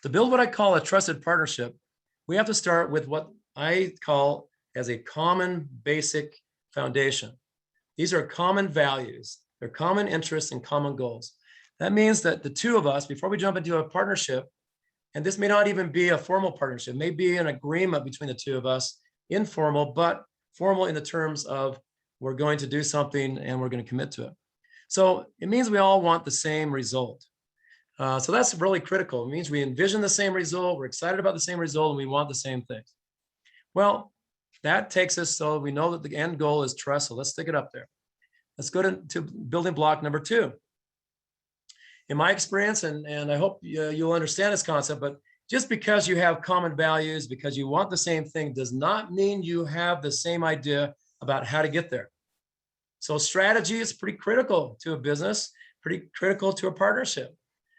To build what I call a trusted partnership, we have to start with what I call as a common basic foundation. These are common values. They're common interests and common goals. That means that the two of us, before we jump into a partnership, and this may not even be a formal partnership, may be an agreement between the two of us, informal, but formal in the terms of we're going to do something and we're going to commit to it. So it means we all want the same result. So that's really critical. It means we envision the same result, we're excited about the same result, and we want the same things. Well, that takes us, so we know that the end goal is trust. So let's stick it up there. Let's go to building block number 2. In my experience, and I hope you'll understand this concept, but just because you have common values, because you want the same thing, does not mean you have the same idea about how to get there. So strategy is pretty critical to a business, pretty critical to a partnership.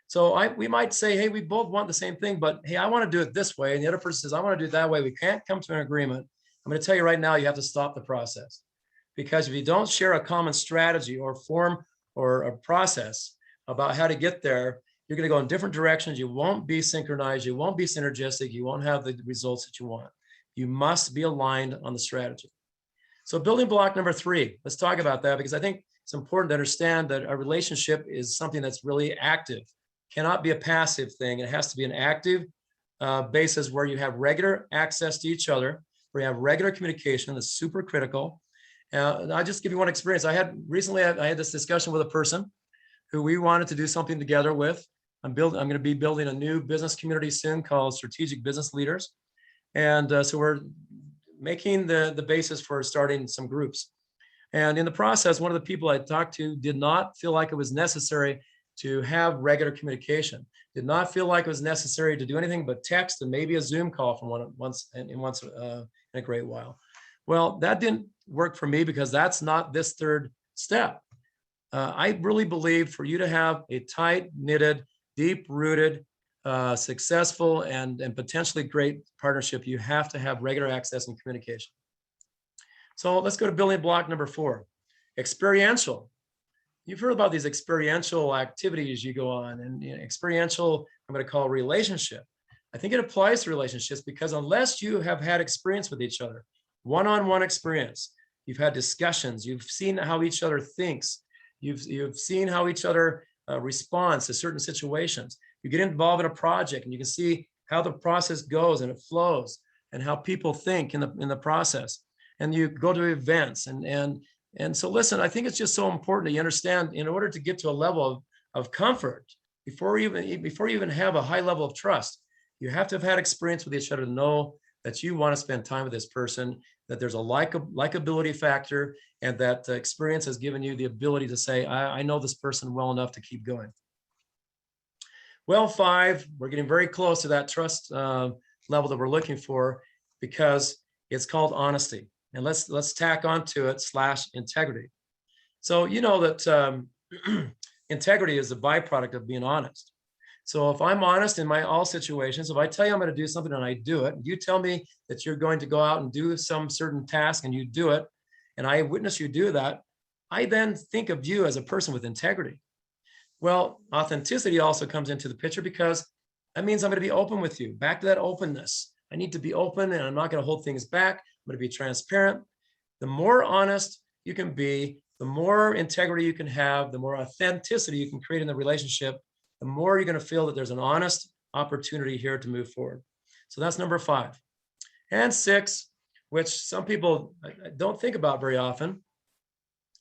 So we might say, hey, we both want the same thing, but hey, I want to do it this way. And the other person says, I want to do it that way. We can't come to an agreement. I'm going to tell you right now, you have to stop the process. Because if you don't share a common strategy or form or a process about how to get there, you're going to go in different directions. You won't be synchronized. You won't be synergistic. You won't have the results that you want. You must be aligned on the strategy. So building block number 3, let's talk about that, because I think it's important to understand that a relationship is something that's really active. Cannot be a passive thing. It has to be an active basis where you have regular access to each other, where you have regular communication. That's super critical. I'll just give you one experience. I had this discussion with a person who we wanted to do something together with. I'm going to be building a new business community soon called Strategic Business Leaders. And so we're making the basis for starting some groups. And in the process, one of the people I talked to did not feel like it was necessary to have regular communication, did not feel like it was necessary to do anything but text and maybe a Zoom call from once in a great while. Well, that didn't work for me because that's not this third step. I really believe for you to have a tight knitted, deep rooted, successful and potentially great partnership, you have to have regular access and communication. So let's go to building block number 4, experiential. You've heard about these experiential activities you go on, and experiential, I'm going to call relationship. I think it applies to relationships because unless you have had experience with each other, one-on-one experience, you've had discussions, you've seen how each other thinks, you've seen how each other responds to certain situations. You get involved in a project and you can see how the process goes and it flows and how people think in the process. And you go to events and so listen, I think it's just so important that you understand, in order to get to a level of comfort, before you even have a high level of trust, you have to have had experience with each other to know that you want to spend time with this person, that there's a likability factor, and that experience has given you the ability to say, I know this person well enough to keep going. Well, 5, we're getting very close to that trust level that we're looking for, because it's called honesty. And let's tack onto it /integrity. So you know that integrity is a byproduct of being honest. So if I'm honest in all situations, if I tell you I'm going to do something and I do it, you tell me that you're going to go out and do some certain task and you do it, and I witness you do that, I then think of you as a person with integrity. Well, authenticity also comes into the picture, because that means I'm going to be open with you. Back to that openness. I need to be open, and I'm not going to hold things back. I'm going to be transparent. The more honest you can be, the more integrity you can have, the more authenticity you can create in the relationship, the more you're going to feel that there's an honest opportunity here to move forward. So that's number 5. And 6, which some people don't think about very often,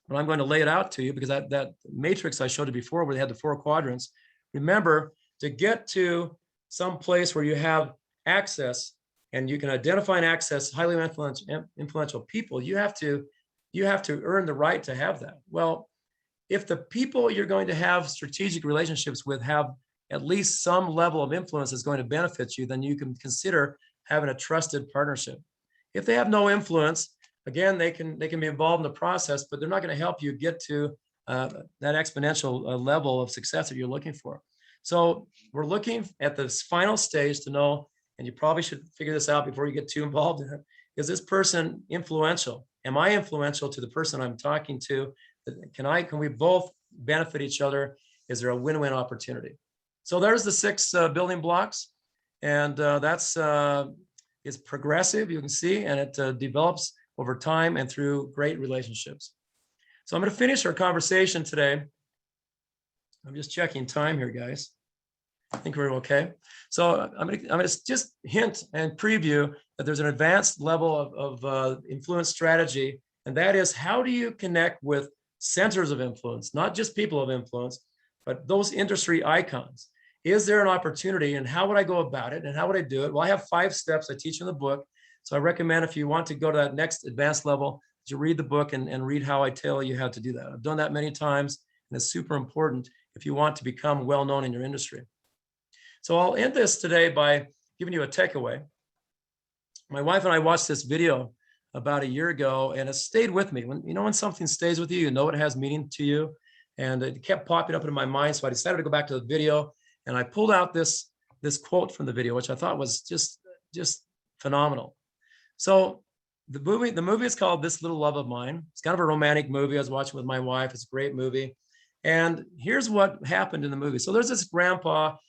but I'm going to lay it out to you, because that matrix I showed you before, where they had the 4 quadrants, remember, to get to some place where you have access and you can identify and access highly influential people, you have to earn the right to have that. Well, if the people you're going to have strategic relationships with have at least some level of influence that's going to benefit you, then you can consider having a trusted partnership. If they have no influence, again, they can be involved in the process, but they're not going to help you get to that exponential level of success that you're looking for. So we're looking at this final stage to know, and you probably should figure this out before you get too involved in it. Is this person influential? Am I influential to the person I'm talking to? Can we both benefit each other? Is there a win-win opportunity? So there's the 6 building blocks, and that's is progressive, you can see, and it develops over time and through great relationships. So I'm going to finish our conversation today. I'm just checking time here, guys. I think we're okay. So I'm going to just hint and preview that there's an advanced level of influence strategy, and that is, how do you connect with centers of influence, not just people of influence, but those industry icons. is there an opportunity and how would I go about it and how would I do it? Well, I have 5 steps I teach in the book. So I recommend if you want to go to that next advanced level, you read the book and read how I tell you how to do that. I've done that many times, and it's super important if you want to become well-known in your industry. So I'll end this today by giving you a takeaway. My wife and I watched this video about a year ago, and it stayed with me. When something stays with you, you know it has meaning to you. And it kept popping up into my mind. So I decided to go back to the video, and I pulled out this quote from the video, which I thought was just phenomenal. So the movie is called This Little Love of Mine. It's kind of a romantic movie. I was watching with my wife. It's a great movie. And here's what happened in the movie. So there's this grandfather.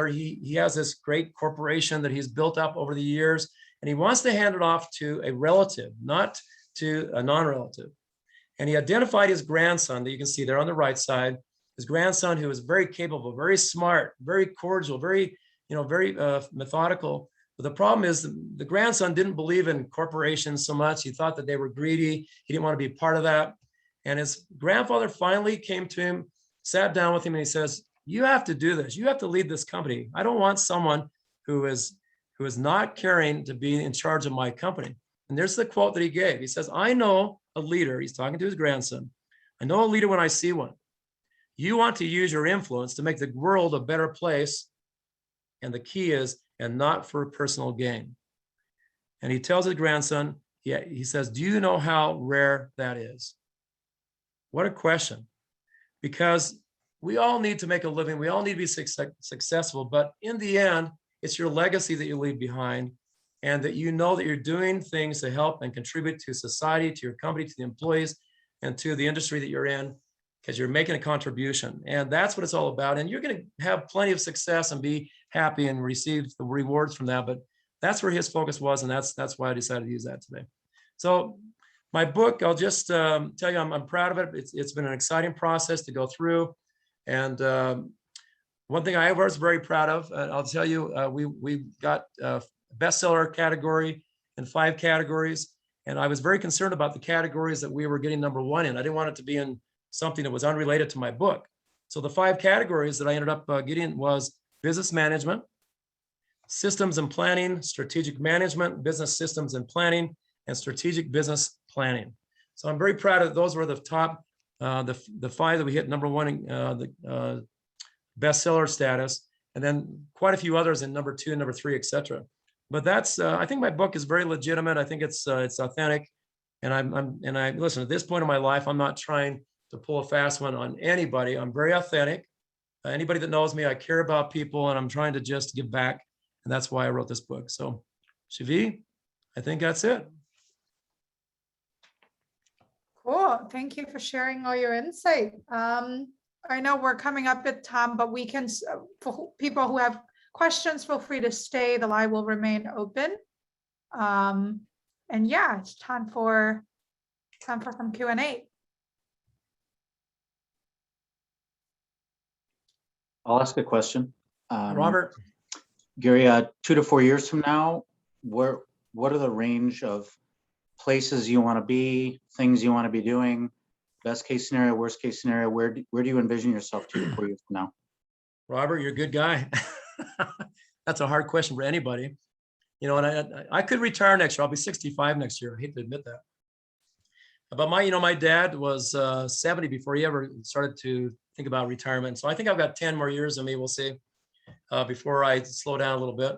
He has this great corporation that he's built up over the years, and he wants to hand it off to a relative, not to a non-relative. And he identified his grandson that you can see there on the right side, his grandson, who was very capable, very smart, very cordial, very methodical. But the problem is the grandson didn't believe in corporations so much. He thought that they were greedy. He didn't want to be part of that. And his grandfather finally came to him, sat down with him, and he says, you have to do this. You have to lead this company. I don't want someone who is not caring to be in charge of my company. And there's the quote that he gave. He says, I know a leader. He's talking to his grandson. I know a leader when I see one. You want to use your influence to make the world a better place. And the key is, and not for personal gain. And he tells his grandson, he says, do you know how rare that is? What a question. Because we all need to make a living. We all need to be successful. But in the end, it's your legacy that you leave behind, and that you know that you're doing things to help and contribute to society, to your company, to the employees, and to the industry that you're in, because you're making a contribution. And that's what it's all about. And you're going to have plenty of success and be happy and receive the rewards from that. But that's where his focus was. And that's why I decided to use that today. So my book, I'll just tell you, I'm proud of it. It's been an exciting process to go through. And one thing I was very proud of, I'll tell you, we got a bestseller category in 5 categories. And I was very concerned about the categories that we were getting #1 in. I didn't want it to be in something that was unrelated to my book. So the 5 categories that I ended up getting was business management, systems and planning, strategic management, business systems and planning, and strategic business planning. So I'm very proud of those. Were the top, the 5 that we hit #1 in the bestseller status, and then quite a few others in #2 and #3, etc. But that's, I think my book is very legitimate. I think it's authentic, and I listen, at this point in my life, I'm not trying to pull a fast one on anybody. I'm very authentic. Anybody that knows me, I care about people, and I'm trying to just give back, and that's why I wrote this book. So, Shavi, I think that's it. Cool. Thank you for sharing all your insight. I know we're coming up at time, but we can, for people who have questions, feel free to stay. The line will remain open. And yeah, it's time for some Q&A. I'll ask a question. Robert? Gary, 2 to 4 years from now, what are the range of places you want to be, things you want to be doing, best case scenario, worst case scenario? Where do you envision yourself 2 to 4 years from now? Robert, you're a good guy. That's a hard question for anybody. You know, and I could retire next year. I'll be 65 next year. I hate to admit that. But my dad was 70 before he ever started to think about retirement. So I think I've got 10 more years of me, we'll see, before I slow down a little bit.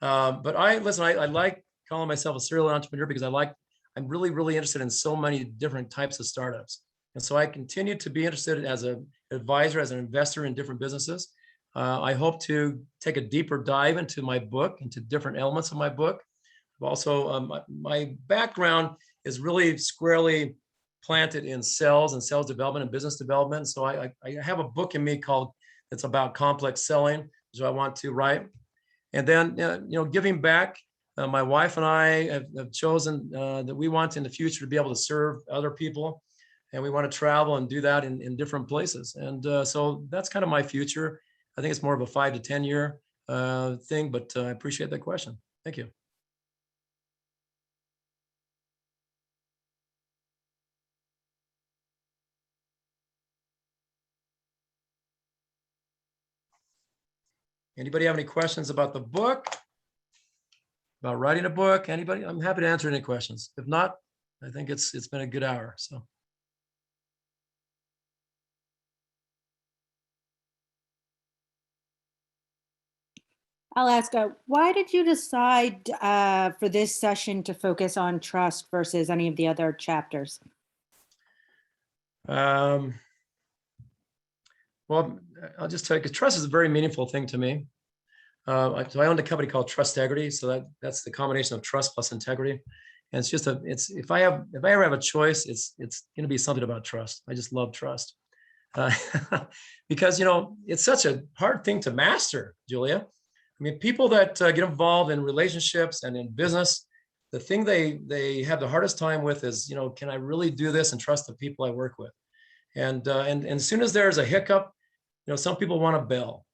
But I like calling myself a serial entrepreneur because I'm really, really interested in so many different types of startups. And so I continue to be interested as an advisor, as an investor in different businesses. I hope to take a deeper dive into my book, into different elements of my book. Also, my background is really squarely planted in sales and sales development and business development. So I have a book in me that's about complex selling, which I want to write. And then, giving back. My wife and I have chosen that we want in the future to be able to serve other people, and we want to travel and do that in different places. And so that's kind of my future. I think it's more of a 5 to 10 year thing, but I appreciate that question. Thank you. Anybody have any questions about the book? About writing a book? Anybody? I'm happy to answer any questions. If not, I think it's been a good hour. So. I'll ask, why did you decide for this session to focus on trust versus any of the other chapters? Well, I'll just tell you, because trust is a very meaningful thing to me. So I owned a company called Trustworthy, so that's the combination of trust plus integrity. And it's just if I ever have a choice, it's going to be something about trust. I just love trust. Because, you know, it's such a hard thing to master, Julia. I mean, people that get involved in relationships and in business, the thing they have the hardest time with is, you know, can I really do this and trust the people I work with? And as soon as there's a hiccup, you know, some people want to bail.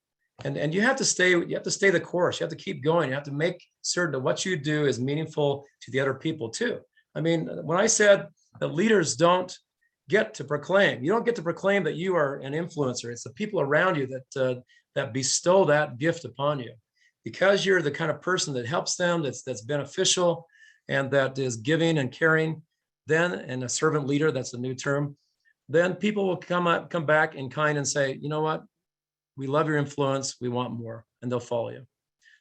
And you have to stay the course. You have to keep going. You have to make certain that what you do is meaningful to the other people too. I mean, when I said that leaders don't get to proclaim, you don't get to proclaim that you are an influencer. It's the people around you that bestow that gift upon you. Because you're the kind of person that helps them, that's beneficial, and that is giving and caring, then, and a servant leader, that's a new term, then people will come back in kind and say, you know what, we love your influence, we want more, and they'll follow you.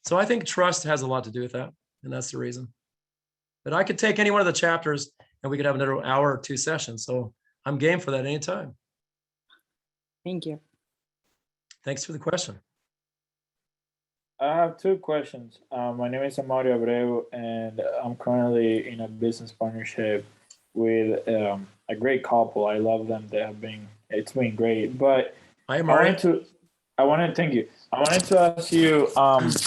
So I think trust has a lot to do with that, and that's the reason. But I could take any one of the chapters and we could have another hour or two sessions. So I'm game for that anytime. Thank you. Thanks for the question. I have two questions. My name is Amario Abreu, and I'm currently in a business partnership with a great couple. I love them. It's been great. But Hi, Amario. Thank you. I wanted to ask you,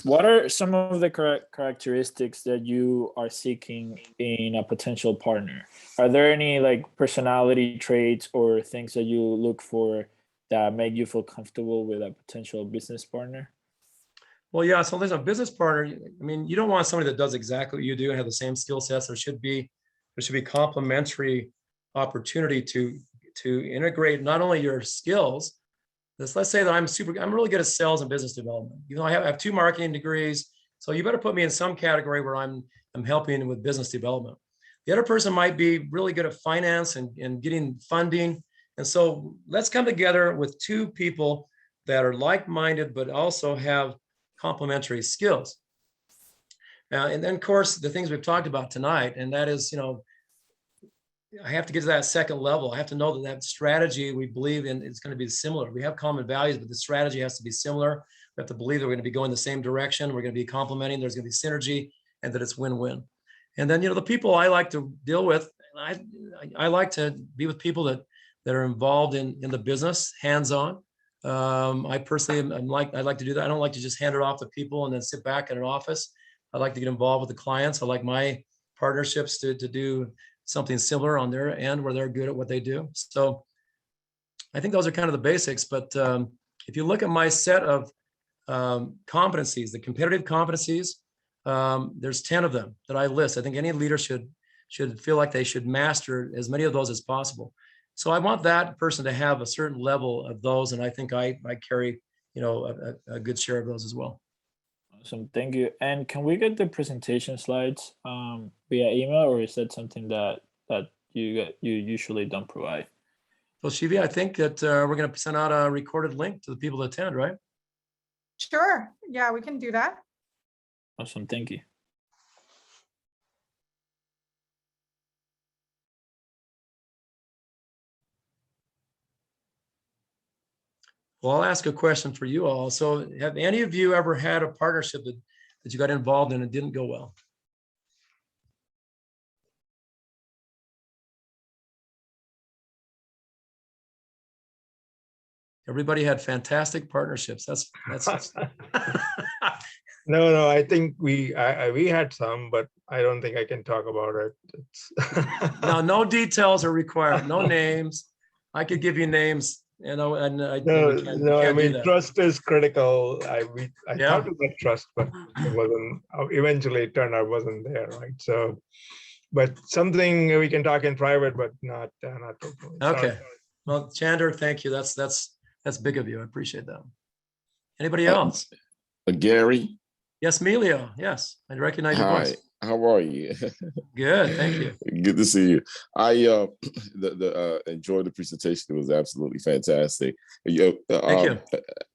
what are some of the characteristics that you are seeking in a potential partner? Are there any like personality traits or things that you look for that make you feel comfortable with a potential business partner? Well, yeah. So there's a business partner. I mean, you don't want somebody that does exactly what you do and have the same skill sets. There should be complementary opportunity to integrate not only your skills. Let's say that I'm really good at sales and business development. You know, I have 2 marketing degrees, so you better put me in some category where I'm helping with business development. The other person might be really good at finance and getting funding. And so let's come together with 2 people that are like-minded, but also have complementary skills. And then, of course, the things we've talked about tonight, and that is, you know, I have to get to that second level. I have to know that strategy we believe in is going to be similar. We have common values, but the strategy has to be similar. We have to believe that we're going to be going the same direction. We're going to be complementing. There's going to be synergy, and that it's win-win. And then, you know, the people I like to deal with, I like to be with people that are involved in the business, hands-on. I personally I like to do that. I don't like to just hand it off to people and then sit back in an office. I like to get involved with the clients. I like my partnerships to do something similar on their end where they're good at what they do. So I think those are kind of the basics. But if you look at my set of competencies, the competitive competencies, there's 10 of them that I list. I think any leader should feel like they should master as many of those as possible. So I want that person to have a certain level of those, and I think I carry, you know, a good share of those as well. Awesome, thank you. And can we get the presentation slides via email, or is that something that you usually don't provide? Well, Shivi, I think that we're going to send out a recorded link to the people that attend, right? Sure. Yeah, we can do that. Awesome, thank you. Well, I'll ask a question for you all. So have any of you ever had a partnership that you got involved in and didn't go well? Everybody had fantastic partnerships. That's No, I think we had some, but I don't think I can talk about it. no details are required, no names. I could give you names, you know, and I mean, trust is critical. I Yeah. thought about trust, but it wasn't. Eventually, it turned out it wasn't there, right? So, but something we can talk in private, but not openly. Okay. Well, Chandler, thank you. That's big of you. I appreciate that. Anybody else? Gary. Yes, Emilio. Yes, I recognize your Hi, voice. how are you? Good, thank you. Good to see you. I enjoyed the presentation. It was absolutely fantastic. Thank you.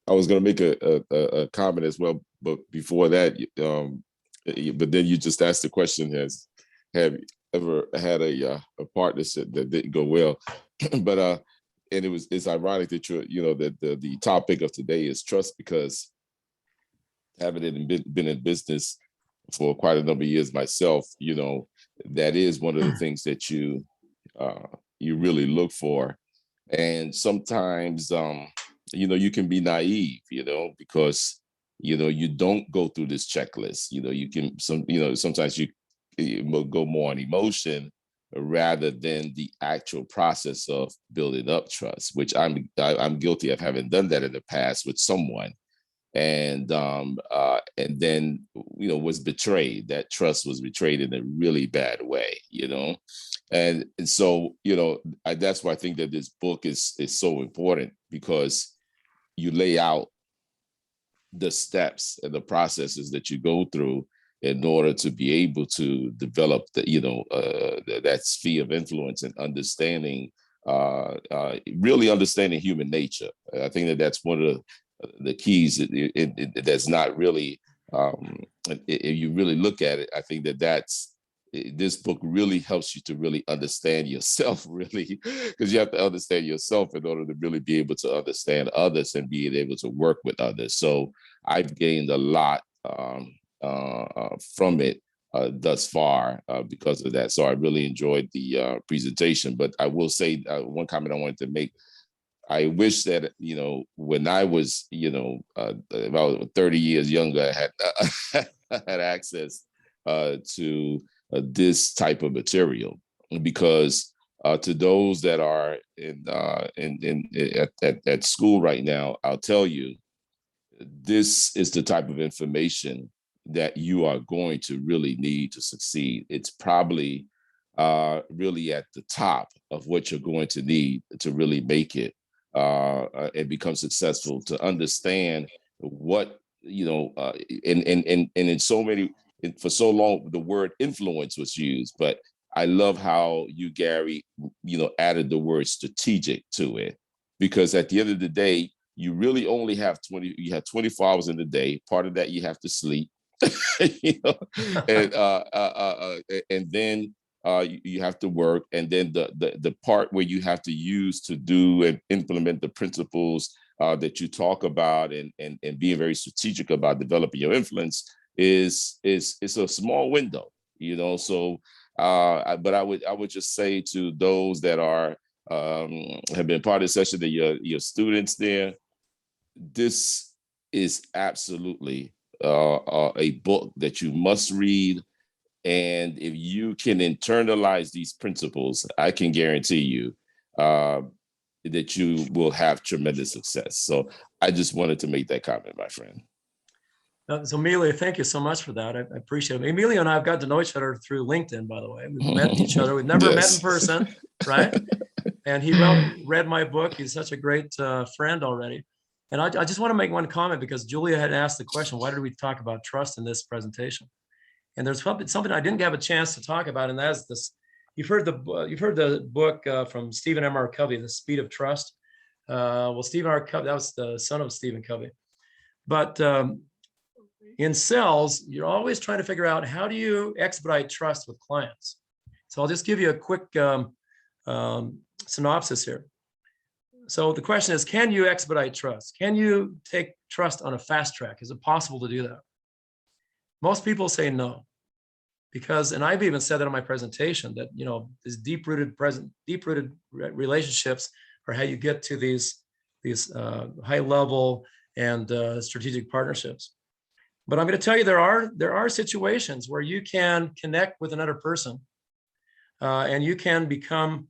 I was going to make a comment as well, but before that, but then you just asked the question: have you ever had a partnership that didn't go well? But and it's ironic that that the topic of today is trust, because having been in business for quite a number of years myself, that is one of the things that you really look for. And sometimes, you can be naive, because, you don't go through this checklist. You can, sometimes you will go more on emotion rather than the actual process of building up trust, which I'm guilty of having done that in the past with someone. And then was betrayed. That trust was betrayed in a really bad way, and so that's why I think that this book is so important, because you lay out the steps and the processes that you go through in order to be able to develop that sphere of influence and understanding, really understanding human nature. I think that that's one of the keys. That's not really, if you really look at it, I think this book really helps you to really understand yourself, really, because you have to understand yourself in order to really be able to understand others and be able to work with others. So I've gained a lot from it thus far because of that. So I really enjoyed the presentation. But I will say one comment I wanted to make. I wish that, when I was, about 30 years younger, I had access to this type of material, because to those that are at school right now, I'll tell you, this is the type of information that you are going to really need to succeed. It's probably really at the top of what you're going to need to really make it and become successful, to understand what, and in so many, for so long, the word influence was used, but I love how you, Gary, added the word strategic to it, because at the end of the day, you really only have 24 hours in the day. Part of that you have to sleep, and then you have to work, and then the part where you have to use to do and implement the principles that you talk about, and being very strategic about developing your influence is a small window, So, but I would just say to those that are have been part of the session, that your students there, this is absolutely a book that you must read. And if you can internalize these principles, I can guarantee you that you will have tremendous success. So I just wanted to make that comment, my friend. So Emilio, thank you so much for that. I appreciate it. Emilio and I have got to know each other through LinkedIn, by the way. We've met each other. We've never met in person, right? And he read my book. He's such a great friend already. And I just want to make one comment, because Julia had asked the question, why did we talk about trust in this presentation? And there's something I didn't have a chance to talk about, and that's this. You've heard the book from Stephen M. R. Covey, The Speed of Trust. Well, Stephen R. Covey, that was the son of Stephen Covey. But in sales, you're always trying to figure out, how do you expedite trust with clients? So I'll just give you a quick synopsis here. So the question is, can you expedite trust? Can you take trust on a fast track? Is it possible to do that? Most people say no, because, and I've even said that in my presentation, that, these deep-rooted relationships are how you get to these high level and strategic partnerships. But I'm going to tell you, there are situations where you can connect with another person and you can become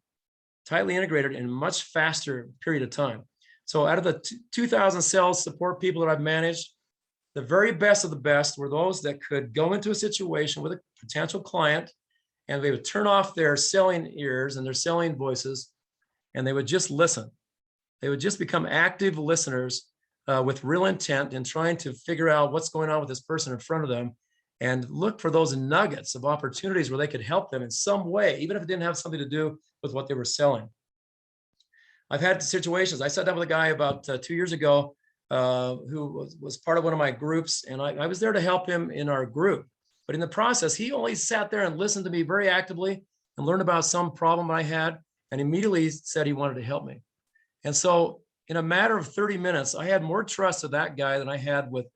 tightly integrated in a much faster period of time. So out of the 2,000 sales support people that I've managed, the very best of the best were those that could go into a situation with a potential client, and they would turn off their selling ears and their selling voices, and they would just listen. They would just become active listeners with real intent and trying to figure out what's going on with this person in front of them and look for those nuggets of opportunities where they could help them in some way, even if it didn't have something to do with what they were selling. I've had situations. I sat down with a guy about 2 years ago who was part of one of my groups, and I was there to help him in our group. But in the process, he only sat there and listened to me very actively and learned about some problem I had, and immediately said he wanted to help me. And so in a matter of 30 minutes, I had more trust of that guy than I had with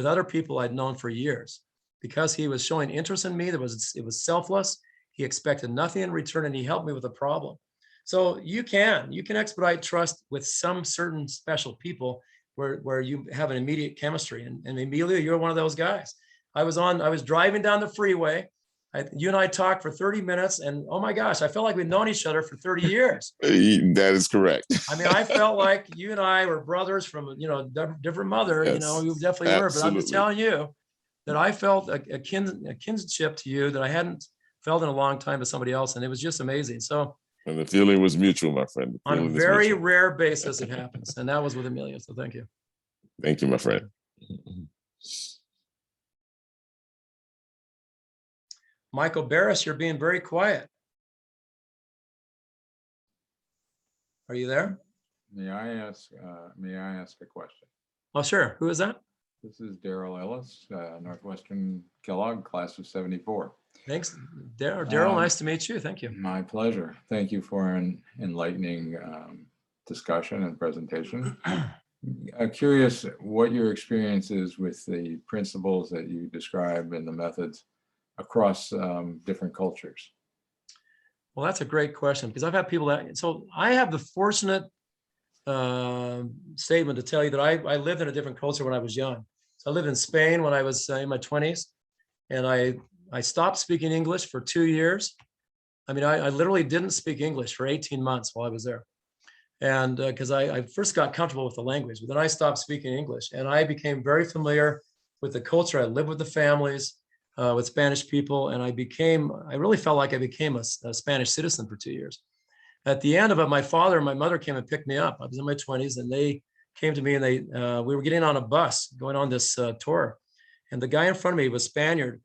other people I'd known for years, because he was showing interest in me. It was selfless. He expected nothing in return, and he helped me with a problem. So you can expedite trust with some certain special people where you have an immediate chemistry. And Emilia, you're one of those guys. I was driving down the freeway. You and I talked for 30 minutes, and oh my gosh, I felt like we'd known each other for 30 years. That is correct. I mean, I felt like you and I were brothers from, different mother, Yes, you definitely were, but I'm just absolutely. telling you that I felt a kinship to you that I hadn't felt in a long time to somebody else. And it was just amazing. So And the feeling was mutual, my friend. The on a feeling was very mutual. rare basis, it happens. And that was with Amelia. So thank you. Thank you, my friend. Michael Barris, you're being very quiet. Are you there? May I ask a question? Oh, sure. Who is that? This is Daryl Ellis, Northwestern Kellogg, class of 74. Thanks, Daryl. Nice to meet you. Thank you. My pleasure. Thank you for an enlightening discussion and presentation. Curious what your experience is with the principles that you describe and the methods across different cultures. Well, that's a great question, because I've had people so I have the fortunate statement to tell you that I lived in a different culture when I was young. So I lived in Spain when I was in my 20s, and I stopped speaking English for 2 years. I mean, I literally didn't speak English for 18 months while I was there. And because I first got comfortable with the language, but then I stopped speaking English, and I became very familiar with the culture. I lived with the families, with Spanish people, and I really felt like I became a Spanish citizen for 2 years. At the end of it, my father and my mother came and picked me up. I was in my 20s, and they came to me, and we were getting on a bus going on this tour. And the guy in front of me was Spaniard,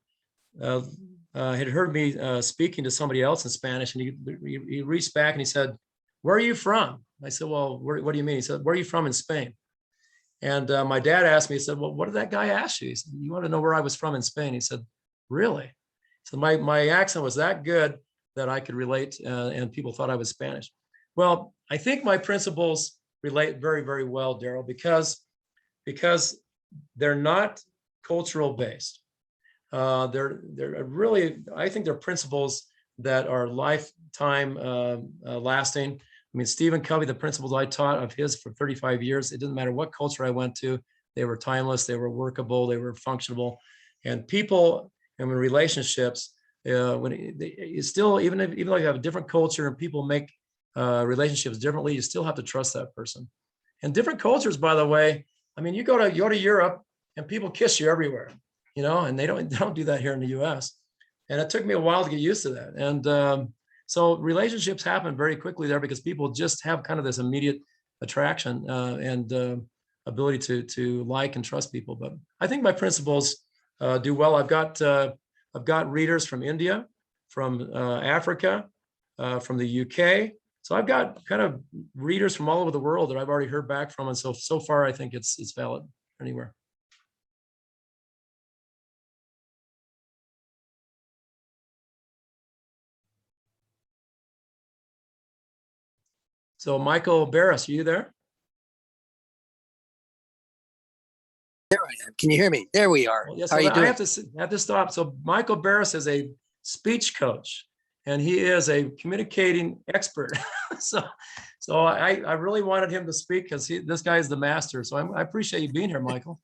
had heard me speaking to somebody else in Spanish, and he reached back and he said, "Where are you from?" I said, "Well, what do you mean?" He said, "Where are you from in Spain?" And my dad asked me, he said, "Well, what did that guy ask you?" He said, "You want to know where I was from in Spain?" He said, "Really?" So my accent was that good that I could relate, and people thought I was Spanish. Well, I think my principles relate very, very well, Daryl, because they're not cultural based. They're really, I think they're principles that are lifetime lasting. I mean, Stephen Covey, the principles I taught of his for 35 years, it didn't matter what culture I went to, they were timeless, they were workable, they were functional. And people and relationships, you still, even though you have a different culture and people make relationships differently, you still have to trust that person. And different cultures, by the way, I mean, you go to Europe and people kiss you everywhere, and they don't do that here in the US. And it took me a while to get used to that. And so relationships happen very quickly there because people just have kind of this immediate attraction and ability to like and trust people. But I think my principles do well. I've got readers from India, from Africa, from the UK. So I've got kind of readers from all over the world that I've already heard back from. And so far, I think it's valid anywhere. So Michael Barris, are you there? There I am. Can you hear me? There we are. Well, yes, How are you doing? I have to stop. So Michael Barris is a speech coach, and he is a communicating expert. so I really wanted him to speak because this guy is the master. So I appreciate you being here, Michael.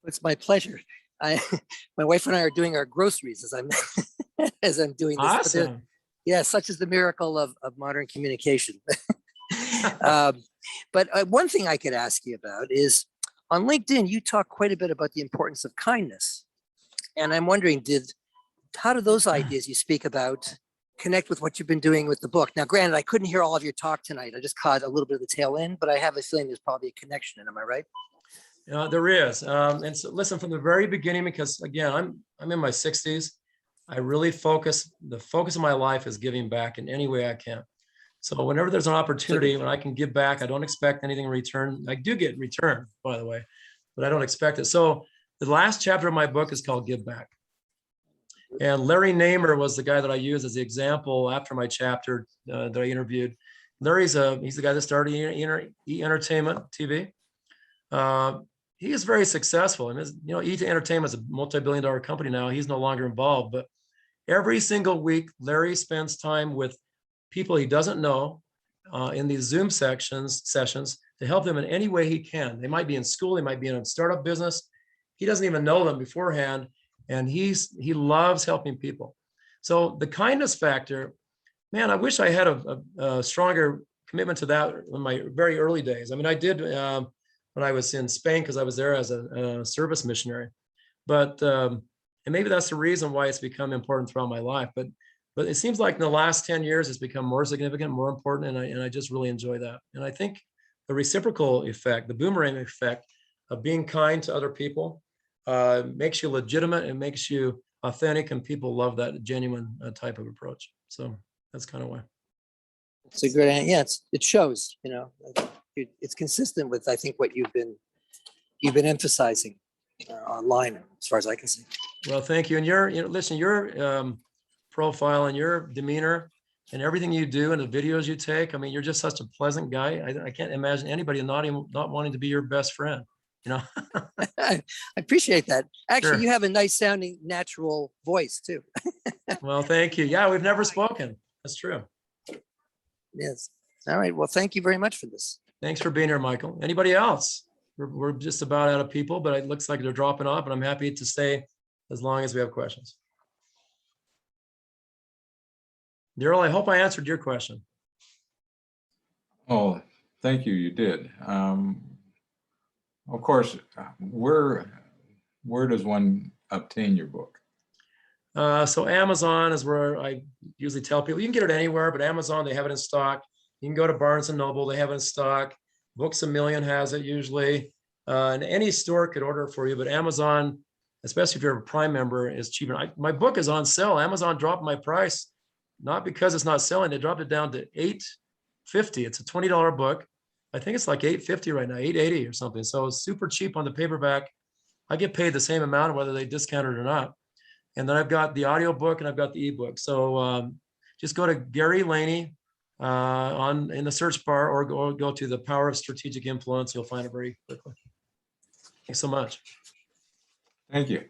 It's my pleasure. My wife and I are doing our groceries as I'm doing this. Awesome. Yeah, such is the miracle of modern communication. But one thing I could ask you about is, on LinkedIn, you talk quite a bit about the importance of kindness. And I'm wondering, how do those ideas you speak about connect with what you've been doing with the book? Now, granted, I couldn't hear all of your talk tonight. I just caught a little bit of the tail end, but I have a feeling there's probably a connection. Am I right? There is. And so listen, from the very beginning, because again, I'm in my 60s. I really the focus of my life is giving back in any way I can. So whenever there's an opportunity when I can give back, I don't expect anything in return. I do get return, by the way, but I don't expect it. So the last chapter of my book is called Give Back. And Larry Namer was the guy that I used as the example after my chapter that I interviewed. Larry's he's the guy that started E-Entertainment TV. He is very successful, and E-Entertainment is a multi-billion-dollar company now. He's no longer involved, but every single week, Larry spends time with people he doesn't know in these Zoom sessions to help them in any way he can. They might be in school, they might be in a startup business. He doesn't even know them beforehand, and he loves helping people. So the kindness factor, man, I wish I had a stronger commitment to that in my very early days. I mean, I did when I was in Spain because I was there as a service missionary, but and maybe that's the reason why it's become important throughout my life. But it seems like in the last 10 years, it's become more significant, more important, and I just really enjoy that. And I think the reciprocal effect, the boomerang effect of being kind to other people makes you legitimate and makes you authentic, and people love that genuine type of approach. So that's kind of why. It's a great, yeah, it shows, it's consistent with, I think, what you've been emphasizing online, as far as I can see. Well, thank you. And your profile and your demeanor and everything you do and the videos you take, I mean, you're just such a pleasant guy. I can't imagine anybody not wanting to be your best friend, I appreciate that. Actually, Sure. You have a nice sounding natural voice too. Well, thank you. Yeah, we've never spoken. That's true. Yes. All right. Well, thank you very much for this. Thanks for being here, Michael. Anybody else? We're just about out of people, but it looks like they're dropping off, and I'm happy to stay as long as we have questions. Daryl, I hope I answered your question. Oh, thank you. You did. Of course, where does one obtain your book? So Amazon is where I usually tell people you can get it anywhere, but Amazon, they have it in stock. You can go to Barnes and Noble, they have it in stock. Books A Million has it usually. And any store could order it for you, but Amazon, especially if you're a Prime member, is cheaper. My book is on sale. Amazon dropped my price, not because it's not selling. They dropped it down to $8.50. It's a $20 book. I think it's like $8.50 right now, $8.80 or something. So it's super cheap on the paperback. I get paid the same amount whether they discount it or not. And then I've got the audio book and I've got the ebook. So just go to Gary Laney in the search bar, or go to The Power of Strategic Influence. You'll find it very quickly. Thanks so much. Thank you.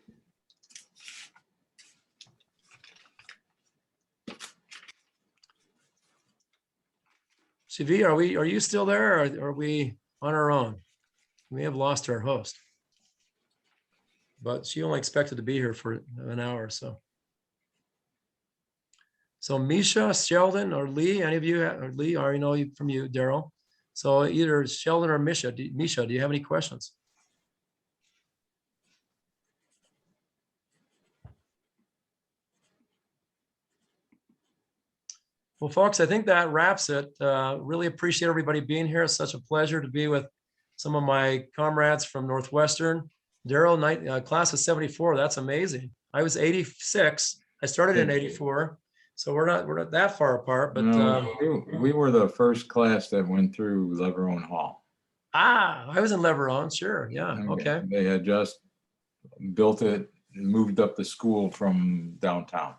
Shivi, are you still there, or are we on our own? We may have lost our host, but she only expected to be here for an hour or so. So Misha, Sheldon, or Lee, any of you, or Lee, I already know you from you, Daryl. So either Sheldon or Misha, do you have any questions? Well, folks, I think that wraps it. Really appreciate everybody being here. It's such a pleasure to be with some of my comrades from Northwestern. Daryl, class of 74, that's amazing. I was 86. I started in 84. So we're not that far apart, but no, we were the first class that went through Leverone Hall. I was in Leverone, sure. Yeah, okay. They had just built it and moved up the school from downtown.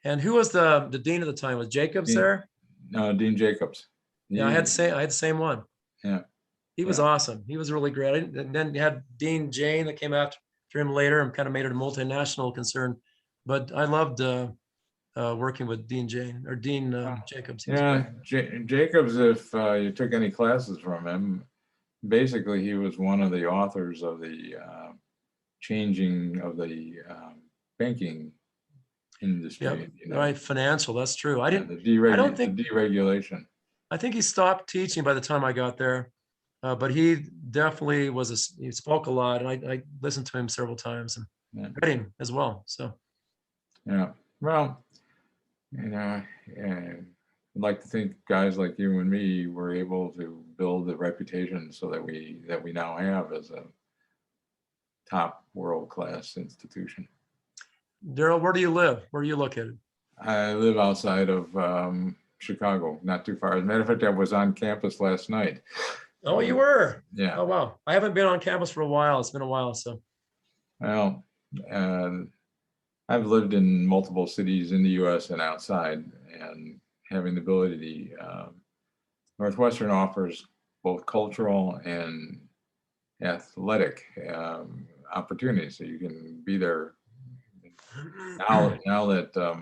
And who was the dean at the time? Was Jacobs there? No, Dean Jacobs. Yeah, I had the same one. Yeah. He was awesome. He was really great. And then you had Dean Jane that came after him later and kind of made it a multinational concern. But I loved working with Dean Jacobs. Yeah, Jacobs, if you took any classes from him, basically he was one of the authors of the changing of the banking industry. Yeah, right. Financial. That's true. The deregulation. I think he stopped teaching by the time I got there, but he definitely he spoke a lot, and I listened to him several times and read him as well. So, yeah. Well, I'd like to think guys like you and me were able to build the reputation so that we now have as top world-class institution. Daryl, where do you live? Where are you located? I live outside of Chicago, not too far. As a matter of fact, I was on campus last night. Oh, you were? Yeah. Oh, wow. I haven't been on campus for a while. It's been a while, so. Well, I've lived in multiple cities in the U.S. and outside, and having the ability, Northwestern offers both cultural and athletic opportunities, so you can be there now that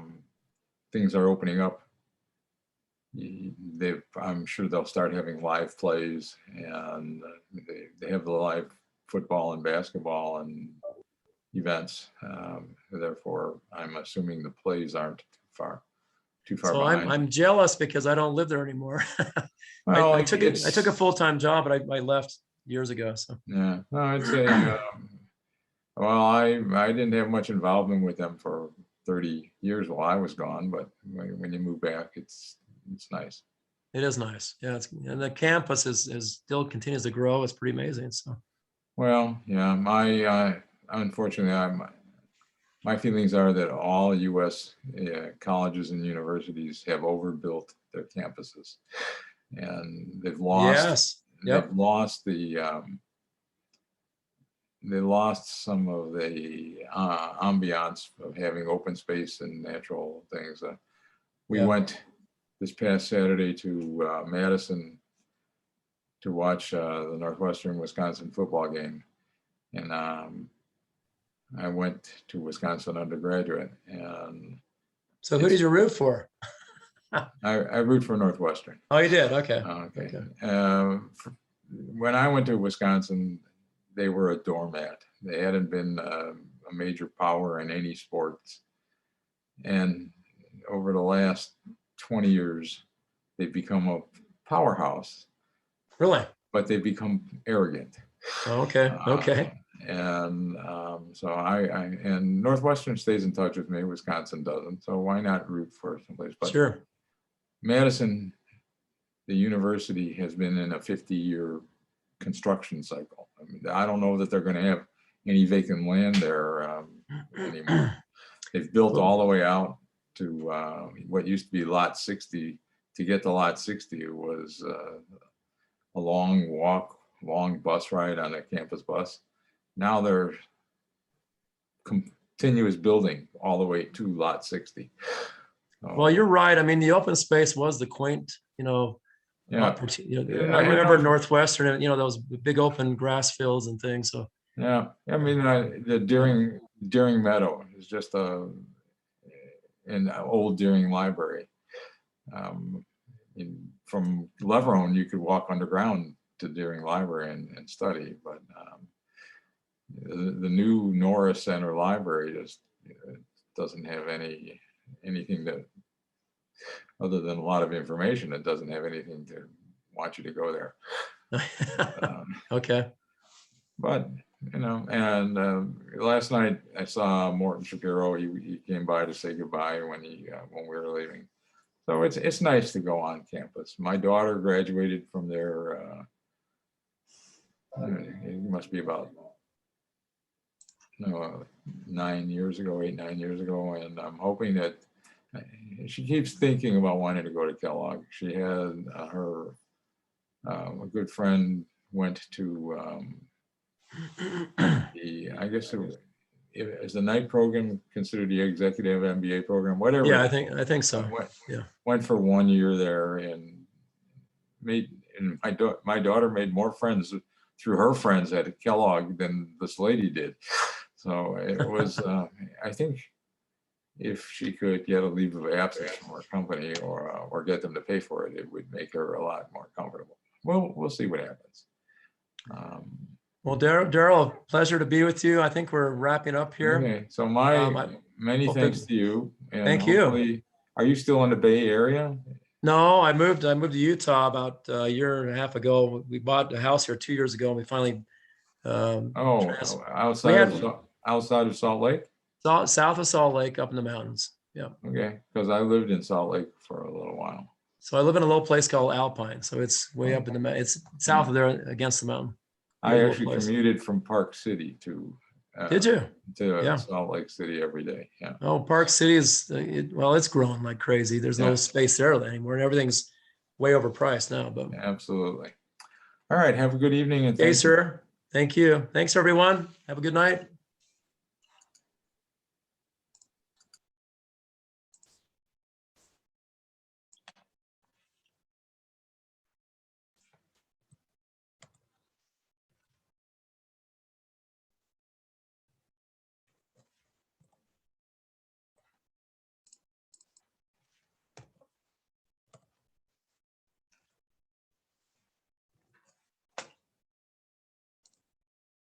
things are opening up. I'm sure they'll start having live plays, and they have the live football and basketball and events. Therefore, I'm assuming the plays aren't too far So behind. I'm jealous because I don't live there anymore. Well, I took a full-time job, but I left years ago. So Yeah, no, I'd say, well, I didn't have much involvement with them for 30 years while I was gone, but when you move back, it's nice. it is nice. Yeah, and the campus is still continues to grow. It's pretty amazing. So. Well, yeah, unfortunately, my feelings are that all U.S. colleges and universities have overbuilt their campuses, and they've lost. Yes. Yep. They've lost they lost some of the ambiance of having open space and natural things. We Yeah. went this past Saturday to Madison to watch the Northwestern Wisconsin football game, and I went to Wisconsin undergraduate, and So who did you root for? I root for Northwestern. Oh, you did? Okay. Okay. When I went to Wisconsin, they were a doormat. They hadn't been a major power in any sports. And over the last 20 years, they've become a powerhouse. Really? But they've become arrogant. Oh, okay. Okay. And so and Northwestern stays in touch with me. Wisconsin doesn't. So why not root for someplace? But Sure. Madison, the university, has been in a 50-year construction cycle. I mean, I don't know that they're going to have any vacant land there anymore. They've built all the way out to what used to be lot 60. To get to lot 60, it was a long walk, long bus ride on a campus bus. Now they're continuous building all the way to lot 60. Well, you're right. I mean, the open space was the quaint, Yeah. I remember Northwestern, those big open grass fields and things. So Yeah, I mean, the Deering Meadow is just an old Deering library. From Leverone, you could walk underground to Deering Library and study, but the new Norris Center Library just doesn't have anything that, other than a lot of information, it doesn't have anything to want you to go there. Okay. But and last night I saw Morton Shapiro. He came by to say goodbye when we were leaving. So it's nice to go on campus. My daughter graduated from there. It must be about 9 years ago, 8-9 years ago, and I'm hoping that she keeps thinking about wanting to go to Kellogg. She had her a good friend went to I guess is the night program considered the executive MBA program, whatever. Yeah, I think so. Went for 1 year there and my daughter made more friends through her friends at Kellogg than this lady did. So it was I think if she could get a leave of absence from her company or get them to pay for it, it would make her a lot more comfortable. We'll see what happens. Well, Daryl, pleasure to be with you. I think we're wrapping up here. Okay, so many thanks to you. And thank you. Are you still in the Bay Area? No, I moved to Utah about a year and a half ago. We bought a house here 2 years ago, and we finally outside of Salt Lake? South of Salt Lake, up in the mountains. Yeah. Okay, because I lived in Salt Lake for a little while. So I live in a little place called Alpine. So it's way up in the mountain. It's south of there against the mountain. I actually commuted from Park City to Did you? To Yeah. Salt Lake City every day. Yeah. Oh, Park City is, well, it's growing like crazy. There's no Yeah. space there anymore, and everything's way overpriced now, but. Absolutely. All right. Have a good evening. And Okay, thank you. sir. Thank you. Thanks, everyone. Have a good night.